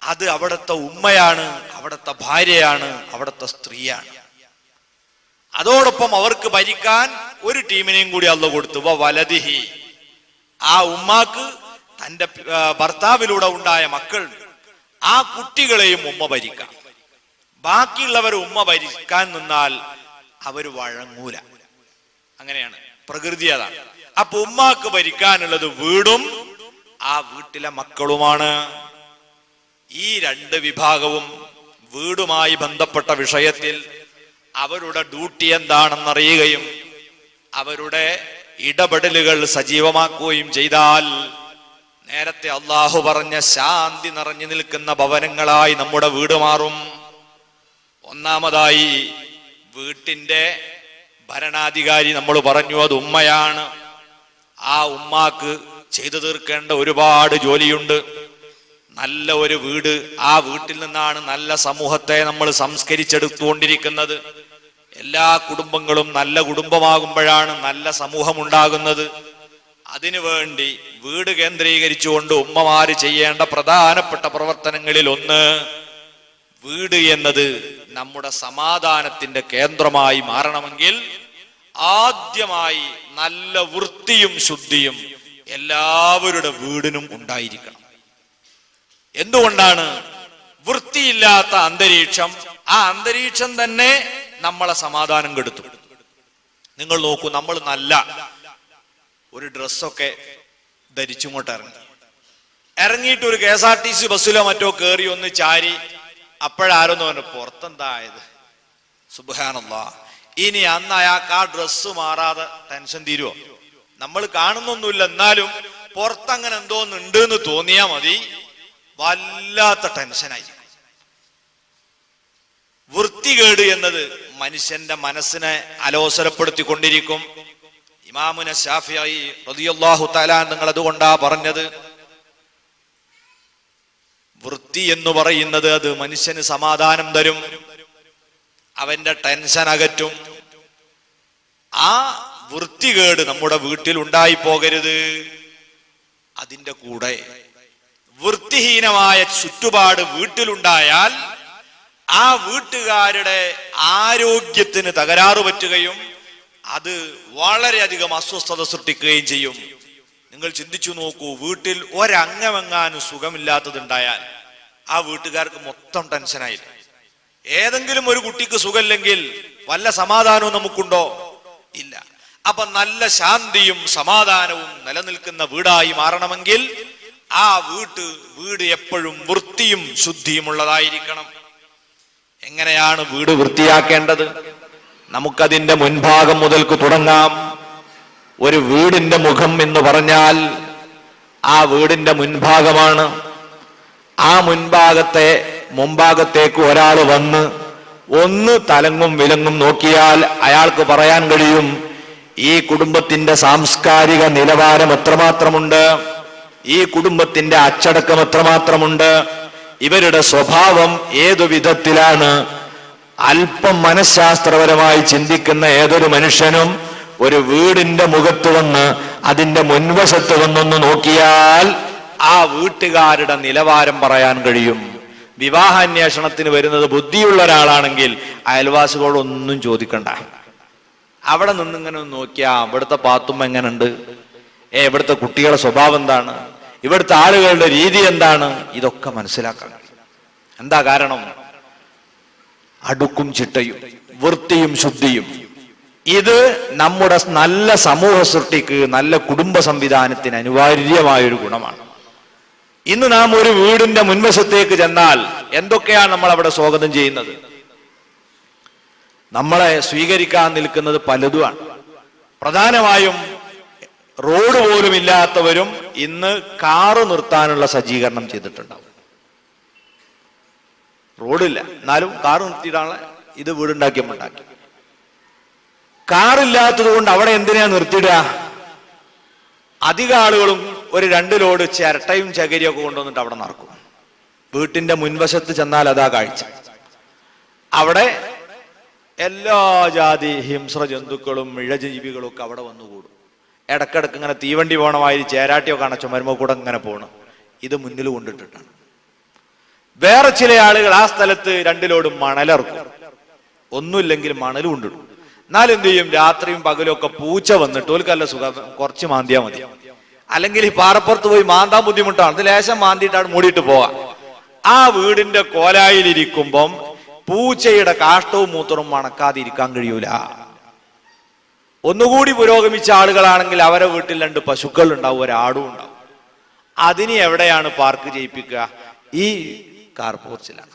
അത് അവിടുത്തെ ഉമ്മയാണ്, അവിടുത്തെ ഭാര്യയാണ്, അവിടുത്തെ സ്ത്രീയാണ്. അതോടൊപ്പം അവർക്ക് ഭരിക്കാൻ ഒരു ടീമിനെയും കൂടി അള്ളാഹു കൊടുത്തു. വലദിഹി, ആ ഉമ്മാക്ക് തന്റെ ഭർത്താവിലൂടെ ഉണ്ടായ മക്കൾ, ആ കുട്ടികളെയും ഉമ്മ ഭരിക്കാം. ബാക്കിയുള്ളവർ ഉമ്മ ഭരിക്കാൻ നിന്നാൽ അവര് വഴങ്ങൂല. അങ്ങനെയാണ് പ്രകൃതി, അതാണ്. അപ്പൊ ഉമ്മാക്ക് ഭരിക്കാനുള്ളത് വീടും ആ വീട്ടിലെ മക്കളുമാണ്. ഈ രണ്ട് വിഭാഗവും വീടുമായി ബന്ധപ്പെട്ട വിഷയത്തിൽ അവരുടെ ഡ്യൂട്ടി എന്താണെന്നറിയുകയും അവരുടെ ഇടപെടലുകൾ സജീവമാക്കുകയും ചെയ്താൽ നേരത്തെ അള്ളാഹു പറഞ്ഞ ശാന്തി നിറഞ്ഞു നിൽക്കുന്ന ഭവനങ്ങളായി നമ്മുടെ വീട് മാറും. ഒന്നാമതായി വീട്ടിന്റെ ഭരണാധികാരി നമ്മൾ പറഞ്ഞു, അത് ഉമ്മയാണ്. ആ ഉമ്മാക്ക് ചെയ്തു തീർക്കേണ്ട ഒരുപാട് ജോലിയുണ്ട്. നല്ല ഒരു വീട്, ആ വീട്ടിൽ നിന്നാണ് നല്ല സമൂഹത്തെ നമ്മൾ സംസ്കരിച്ചെടുത്തുകൊണ്ടിരിക്കുന്നത്. എല്ലാ കുടുംബങ്ങളും നല്ല കുടുംബമാകുമ്പോഴാണ് നല്ല സമൂഹം ഉണ്ടാകുന്നത്. അതിനുവേണ്ടി വീട് കേന്ദ്രീകരിച്ചുകൊണ്ട് ഉമ്മമാര് ചെയ്യേണ്ട പ്രധാനപ്പെട്ട പ്രവർത്തനങ്ങളിൽ ഒന്ന്, വീട് എന്നത് നമ്മുടെ സമാധാനത്തിന്റെ കേന്ദ്രമായി മാറണമെങ്കിൽ ആദ്യമായി നല്ല വൃത്തിയും ശുദ്ധിയും എല്ലാവരുടെ വീടിനും ഉണ്ടായിരിക്കണം. എന്തുകൊണ്ടാണ്? വൃത്തിയില്ലാത്ത അന്തരീക്ഷം, ആ അന്തരീക്ഷം തന്നെ നമ്മളെ സമാധാനം കെടുത്തു. നിങ്ങൾ നോക്കൂ, നമ്മൾ നല്ല ഒരു ഡ്രസ്സൊക്കെ ധരിച്ചുകൊണ്ട് ഇറങ്ങിയിട്ട് ഒരു KSRTC ബസ്സിലോ മറ്റോ കയറി ഒന്ന് ചാരി, അപ്പോഴാരൊന്ന് പറഞ്ഞു പുറത്തെന്തായത്, സുബ്ഹാനല്ലാഹ്. ഇനി അന്ന് അയാൾക്ക് ആ ഡ്രസ്സ് മാറാതെ ടെൻഷൻ തീരുവോ? നമ്മൾ കാണുന്നൊന്നുമില്ല, എന്നാലും പുറത്തങ്ങനെ എന്തോന്നുണ്ട് എന്ന് തോന്നിയാ മതി, വല്ലാത്ത ടെൻഷനായി. വൃത്തികേട് എന്നത് മനുഷ്യന്റെ മനസ്സിനെ അലോസരപ്പെടുത്തിക്കൊണ്ടിരിക്കും. ഇമാമുന ശാഫിഈ റളിയല്ലാഹു തആല നിങ്ങൾ അതുകൊണ്ടാ പറഞ്ഞത്, വൃത്തി എന്ന് പറയുന്നത് അത് മനുഷ്യന് സമാധാനം തരും, അവന്റെ ടെൻഷൻ അകറ്റും. ആ വൃത്തികേട് നമ്മുടെ വീട്ടിൽ ഉണ്ടായി പോകരുത്. അതിന്റെ കൂടെ വൃത്തിഹീനമായ ചുറ്റുപാട് വീട്ടിലുണ്ടായാൽ ആ വീട്ടുകാരുടെ ആരോഗ്യത്തിന് തകരാറ് പറ്റുകയും അത് വളരെയധികം അസ്വസ്ഥത സൃഷ്ടിക്കുകയും ചെയ്യും. നിങ്ങൾ ചിന്തിച്ചു നോക്കൂ, വീട്ടിൽ ഒരംഗമെങ്ങാനും സുഖമില്ലാത്തതുണ്ടായാൽ ആ വീട്ടുകാർക്ക് മൊത്തം ടെൻഷനായി. ഏതെങ്കിലും ഒരു കുട്ടിക്ക് സുഖമില്ലെങ്കിൽ വല്ല സമാധാനവും നമുക്കുണ്ടോ? ഇല്ല. അപ്പൊ നല്ല ശാന്തിയും സമാധാനവും നിലനിൽക്കുന്ന വീടായി മാറണമെങ്കിൽ ആ വീട് എപ്പോഴും വൃത്തിയും ശുദ്ധിയും ഉള്ളതായിരിക്കണം. എങ്ങനെയാണ് വീട് വൃത്തിയാക്കേണ്ടത്? നമുക്കതിന്റെ മുൻഭാഗം മുതൽക്ക് തുടങ്ങാം. ഒരു വീടിന്റെ മുഖം എന്ന് പറഞ്ഞാൽ ആ വീടിന്റെ മുൻഭാഗമാണ്. ആ മുൻഭാഗത്തേക്ക് ഒരാൾ വന്ന് ഒന്ന് തലങ്ങും വിലങ്ങും നോക്കിയാൽ അയാൾക്ക് പറയാൻ കഴിയും ഈ കുടുംബത്തിന്റെ സാംസ്കാരിക നിലവാരം എത്രമാത്രമുണ്ട്, ഈ കുടുംബത്തിന്റെ അച്ചടക്കം എത്രമാത്രമുണ്ട്, ഇവരുടെ സ്വഭാവം ഏതു വിധത്തിലാണ്. അല്പം മനഃശാസ്ത്രപരമായി ചിന്തിക്കുന്ന ഏതൊരു മനുഷ്യനും ഒരു വീടിന്റെ മുഖത്ത് വന്ന് അതിന്റെ മുൻവശത്ത് വന്നൊന്ന് നോക്കിയാൽ ആ വീട്ടുകാരുടെ നിലവാരം പറയാൻ കഴിയും. വിവാഹാന്വേഷണത്തിന് വരുന്നത് ബുദ്ധിയുള്ള ഒരാളാണെങ്കിൽ അയൽവാസികളൊന്നും ചോദിക്കണ്ട, അവിടെ നിന്നിങ്ങനെ നോക്കിയാ ഇവിടുത്തെ പാത്തുമ്മ എങ്ങനെയുണ്ട്, ഇവിടുത്തെ കുട്ടികളുടെ സ്വഭാവം എന്താണ്, ഇവിടുത്തെ ആളുകളുടെ രീതി എന്താണ്, ഇതൊക്കെ മനസ്സിലാക്കാൻ. എന്താ കാരണം? അടുക്കും ചിട്ടയും വൃത്തിയും ശുദ്ധിയും. ഇത് നമ്മുടെ നല്ല സമൂഹ സൃഷ്ടിക്ക്, നല്ല കുടുംബ സംവിധാനത്തിന് അനിവാര്യമായൊരു ഗുണമാണ്. ഇന്ന് നാം ഒരു വീടിന്റെ മുൻവശത്തേക്ക് ചെന്നാൽ എന്തൊക്കെയാണ് നമ്മൾ അവിടെ സ്വാഗതം ചെയ്യുന്നത്? നമ്മളെ സ്വീകരിക്കാൻ നിൽക്കുന്നത് പലതുമാണ്. പ്രധാനമായും റോഡ് പോലും ഇല്ലാത്തവരും ഇന്ന് കാറ് നിർത്താനുള്ള സജ്ജീകരണം ചെയ്തിട്ടുണ്ടാവും. റോഡില്ല, എന്നാലും കാറ് നിർത്തിയിട്ടാണ് ഇത് വീടുണ്ടാക്കി. കാറില്ലാത്തത് കൊണ്ട് അവിടെ എന്തിനാ നിർത്തിയിടുക? അധിക ആളുകളും ഒരു 2 ലോഡ് ചിരട്ടയും ചകരിയും ഒക്കെ കൊണ്ടുവന്നിട്ട് അവിടെ നടക്കും. വീട്ടിന്റെ മുൻവശത്ത് ചെന്നാൽ അതാ കാഴ്ച. അവിടെ എല്ലാ ജാതി ഹിംസ്ര ജന്തുക്കളും ഇഴജീവികളും ഒക്കെ അവിടെ വന്നുകൂടും. ഇടക്കിടക്ക് ഇങ്ങനെ തീവണ്ടി പോണമായി ചേരാട്ടിയൊക്കെ കാണാൻ ചുമരുമ്പോ കൂടെ ഇങ്ങനെ പോകണം. ഇത് മുന്നിൽ കൊണ്ടിട്ടിട്ടാണ്. വേറെ ചില ആളുകൾ ആ സ്ഥലത്ത് 2 ലോഡ് മണലിറക്കും. ഒന്നുമില്ലെങ്കിൽ മണൽ കൊണ്ടിടും. എന്നാലും എന്ത് ചെയ്യും, രാത്രിയും പകലും ഒക്കെ പൂച്ച വന്നിട്ട് ഓൽക്കല്ല സുഖം, കുറച്ച് മാന്തിയാ മതി. അല്ലെങ്കിൽ ഈ പാറപ്പുറത്ത് പോയി മാന്താൻ ബുദ്ധിമുട്ടാണ്, ഇത് ലേശം മാന്തിയിട്ടാണ് മൂടിയിട്ട് പോവാം. ആ വീടിന്റെ കോലായിലിരിക്കുമ്പം പൂച്ചയുടെ കാഷ്ടവും മൂത്രവും മണക്കാതിരിക്കാൻ കഴിയൂല. ഒന്നുകൂടി പുരോഗമിച്ച ആളുകളാണെങ്കിൽ അവരെ വീട്ടിൽ 2 പശുക്കൾ ഉണ്ടാവും, ഒരാടും ഉണ്ടാവും. അതിന് എവിടെയാണ് പാർക്ക് ചെയ്യിപ്പിക്കുക? ഈ കാർപോർച്ചിലാണ്.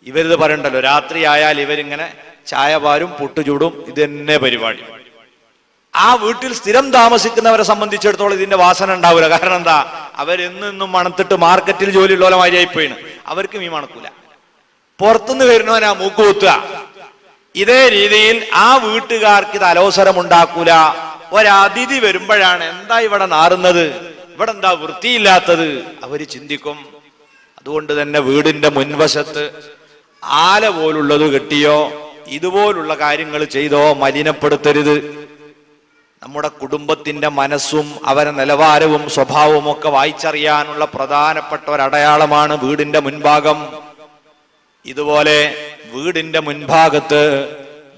ഇവരിത് പറയണ്ടല്ലോ, രാത്രി ആയാൽ ഇവരിങ്ങനെ ചായ പാരും പുട്ടുചൂടും, ഇത് തന്നെ പരിപാടി. ആ വീട്ടിൽ സ്ഥിരം താമസിക്കുന്നവരെ സംബന്ധിച്ചിടത്തോളം ഇതിന്റെ വാസന ഉണ്ടാവില്ല. കാരണം എന്താ, അവരെന്നും മണത്തിട്ട് മാർക്കറ്റിൽ ജോലിയുള്ള മാതിരിയായിപ്പോയിന്. അവർക്ക് മീൻ മണക്കൂല. പുറത്തുനിന്ന് വരുന്നവനാ മൂക്ക് കുത്തുക. ഇതേ രീതിയിൽ ആ വീട്ടുകാർക്ക് ഇത് അലോസരം ഉണ്ടാക്കൂല. ഒരതിഥി വരുമ്പോഴാണ് എന്താ ഇവിടെ നാറുന്നത്, ഇവിടെ എന്താ വൃത്തിയില്ലാത്തത്, അവര് ചിന്തിക്കും. അതുകൊണ്ട് തന്നെ വീടിന്റെ മുൻവശത്ത് ആല പോലുള്ളത് കെട്ടിയോ ഇതുപോലുള്ള കാര്യങ്ങൾ ചെയ്തോ മലിനപ്പെടുത്തരുത്. നമ്മുടെ കുടുംബത്തിന്റെ മനസ്സും അവരെ നിലവാരവും സ്വഭാവവും ഒക്കെ വായിച്ചറിയാനുള്ള പ്രധാനപ്പെട്ട ഒരടയാളമാണ് വീടിന്റെ മുൻഭാഗം. ഇതുപോലെ വീടിന്റെ മുൻഭാഗത്ത്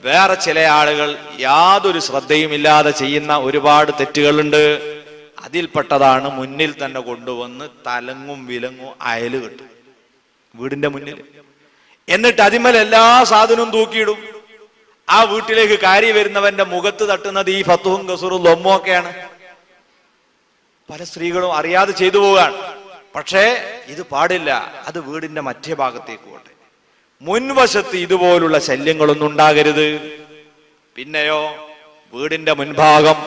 വേറെ ചില ആളുകൾ യാതൊരു ശ്രദ്ധയുമില്ലാതെ ചെയ്യുന്ന ഒരുപാട് തെറ്റുകളുണ്ട്. അതിൽപ്പെട്ടതാണ് മുന്നിൽ തന്നെ കൊണ്ടുവന്ന് തലങ്ങും വിലങ്ങും അയല് കെട്ടും വീടിന്റെ മുന്നിൽ. എന്നിട്ട് അതിന്മേൽ എല്ലാ സാധനവും തൂക്കിയിടും. ആ വീട്ടിലേക്ക് കയറി വരുന്നവന്റെ മുഖത്ത് തട്ടുന്നത് ഈ ഫത്തുഹും കസൂറും ലൊമ്മും ഒക്കെയാണ്. പല സ്ത്രീകളും അറിയാതെ ചെയ്തു പോവുകയാണ്. പക്ഷേ ഇത് പാടില്ല. അത് വീടിന്റെ മറ്റേ ഭാഗത്തേക്ക് പോട്ടെ. മുൻവശത്ത് ഇതുപോലുള്ള ശല്യങ്ങളൊന്നും ഉണ്ടാകരുത്. പിന്നെയോ വീടിന്റെ മുൻഭാഗം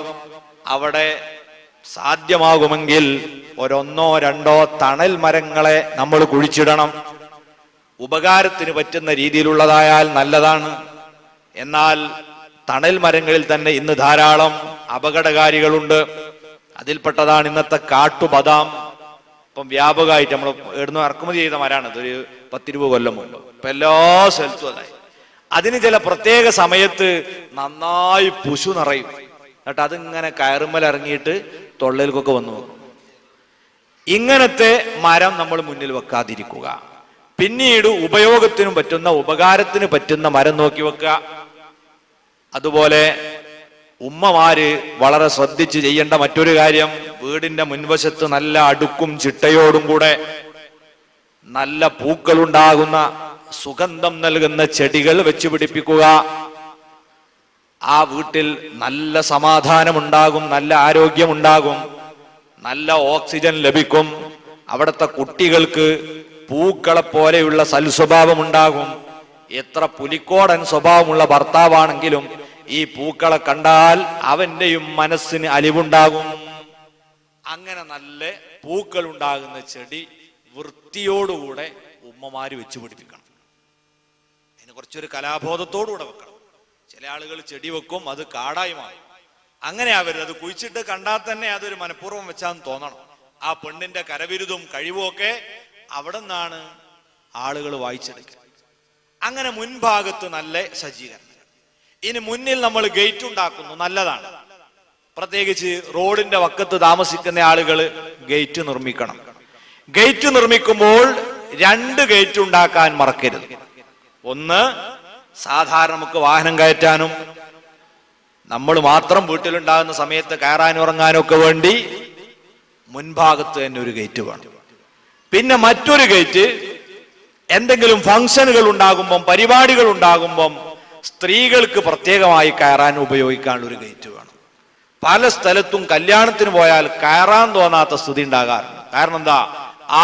അവിടെ സാധ്യമാകുമെങ്കിൽ 1 or 2 തണൽ മരങ്ങളെ നമ്മൾ കുഴിച്ചിടണം. ഉപകാരത്തിന് പറ്റുന്ന രീതിയിലുള്ളതായാൽ നല്ലതാണ്. എന്നാൽ തണൽ മരങ്ങളിൽ തന്നെ ഇന്ന് ധാരാളം അപകടകാരികളുണ്ട്. അതിൽപ്പെട്ടതാണ് ഇന്നത്തെ കാട്ടുബദാം. ഇപ്പം വ്യാപകമായിട്ട് നമ്മൾ ഇവിടുന്ന് ഇറക്കുമതി ചെയ്ത മരമാണ്. ഇതൊരു 10-20 കൊല്ലം മുമ്പ്. ഇപ്പൊ എല്ലാ സ്ഥലത്തും അതായി. അതിന് ചില പ്രത്യേക സമയത്ത് നന്നായി പുശു നിറയും. എന്നിട്ട് അതിങ്ങനെ കയറുമ്മൽ ഇറങ്ങിയിട്ട് തൊള്ളയിൽക്കൊക്കെ വന്നു പോകും. ഇങ്ങനത്തെ മരം നമ്മൾ മുന്നിൽ വെക്കാതിരിക്കുക. പിന്നീട് ഉപയോഗത്തിനും പറ്റുന്ന ഉപകാരത്തിന് പറ്റുന്ന മരം നോക്കി വെക്കുക. അതുപോലെ ഉമ്മമാര് വളരെ ശ്രദ്ധിച്ച് ചെയ്യേണ്ട മറ്റൊരു കാര്യം, വീടിന്റെ മുൻവശത്ത് നല്ല അടുക്കും ചിട്ടയോടും കൂടെ നല്ല പൂക്കളുണ്ടാകുന്ന സുഗന്ധം നൽകുന്ന ചെടികൾ വെച്ച് പിടിപ്പിക്കുക. ആ വീട്ടിൽ നല്ല സമാധാനമുണ്ടാകും, നല്ല ആരോഗ്യമുണ്ടാകും, നല്ല ഓക്സിജൻ ലഭിക്കും. അവിടുത്തെ കുട്ടികൾക്ക് പൂക്കളെ പോലെയുള്ള സൽസ്വഭാവം ഉണ്ടാകും. എത്ര പുലിക്കോടൻ സ്വഭാവമുള്ള ഭർത്താവാണെങ്കിലും ഈ പൂക്കളെ കണ്ടാൽ അവന്റെയും മനസ്സിന് അലിവുണ്ടാകും. അങ്ങനെ നല്ല പൂക്കൾ ഉണ്ടാകുന്ന ചെടി വൃത്തിയോടുകൂടെ ഉമ്മമാര് വെച്ച് പിടിപ്പിക്കണം. അതിന് കുറച്ചൊരു കലാബോധത്തോടുകൂടെ വെക്കണം. ചില ആളുകൾ ചെടി വെക്കും, അത് കാടായി മാറും. അങ്ങനെ ആവരുത്. അത് കുഴിച്ചിട്ട് കണ്ടാൽ തന്നെ അതൊരു മനഃപൂർവ്വം വെച്ചാന്ന് തോന്നണം. ആ പെണ്ണിന്റെ കരവിരുതും കഴിവും ഒക്കെ അവിടെ നിന്നാണ് ആളുകൾ വായിച്ചെടുക്കുക. അങ്ങനെ മുൻഭാഗത്ത് നല്ല സജ്ജീകരണം. ഇനി മുന്നിൽ നമ്മൾ ഗേറ്റ് ഉണ്ടാക്കുന്നു, നല്ലതാണ്. പ്രത്യേകിച്ച് റോഡിന്റെ വക്കത്ത് താമസിക്കുന്ന ആളുകൾ ഗേറ്റ് നിർമ്മിക്കണം. ഗേറ്റ് നിർമ്മിക്കുമ്പോൾ 2 ഗേറ്റ് ഉണ്ടാക്കാൻ മറക്കരുത്. ഒന്ന്, സാധാരണ നമുക്ക് വാഹനം കയറ്റാനും നമ്മൾ മാത്രം വീട്ടിലുണ്ടാകുന്ന സമയത്ത് കയറാനും ഇറങ്ങാനും ഒക്കെ വേണ്ടി മുൻഭാഗത്ത് തന്നെ ഒരു ഗേറ്റ് വേണം. പിന്നെ മറ്റൊരു ഗേറ്റ് എന്തെങ്കിലും ഫംഗ്ഷനുകൾ ഉണ്ടാകുമ്പം, പരിപാടികൾ ഉണ്ടാകുമ്പം സ്ത്രീകൾക്ക് പ്രത്യേകമായി കയറാൻ ഉപയോഗിക്കാനുള്ള ഒരു ഗേറ്റ് വേണം. പല സ്ഥലത്തും കല്യാണത്തിന് പോയാൽ കയറാൻ തോന്നാത്ത സ്ഥിതി ഉണ്ടാകാറുണ്ട്. കാരണം എന്താ,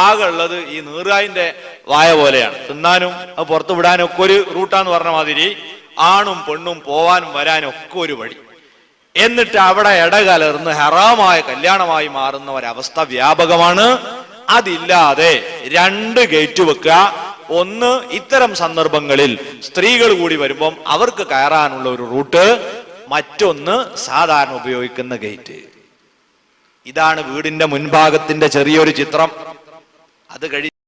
ആകെ ഉള്ളത് ഈ നീറായിന്റെ വായ പോലെയാണ്. തിന്നാനും അത് പുറത്തു വിടാനും ഒക്കെ ഒരു റൂട്ടാന്ന് പറഞ്ഞ മാതിരി ആണും പെണ്ണും പോവാനും വരാനും ഒക്കെ ഒരു വഴി. എന്നിട്ട് അവിടെ ഇടകലർന്ന് ഹറാമായ കല്യാണമായി മാറുന്ന ഒരവസ്ഥ വ്യാപകമാണ്. അതില്ലാതെ 2 ഗേറ്റ് വെക്കുക. ഒന്ന്, ഇത്തരം സന്ദർഭങ്ങളിൽ സ്ത്രീകൾ കൂടി വരുമ്പം അവർക്ക് കയറാനുള്ള ഒരു റൂട്ട്. മറ്റൊന്ന്, സാധാരണ ഉപയോഗിക്കുന്ന ഗേറ്റ്. ഇതാണ് വീടിന്റെ മുൻഭാഗത്തിന്റെ ചെറിയൊരു ചിത്രം. അത് കഴിഞ്ഞ്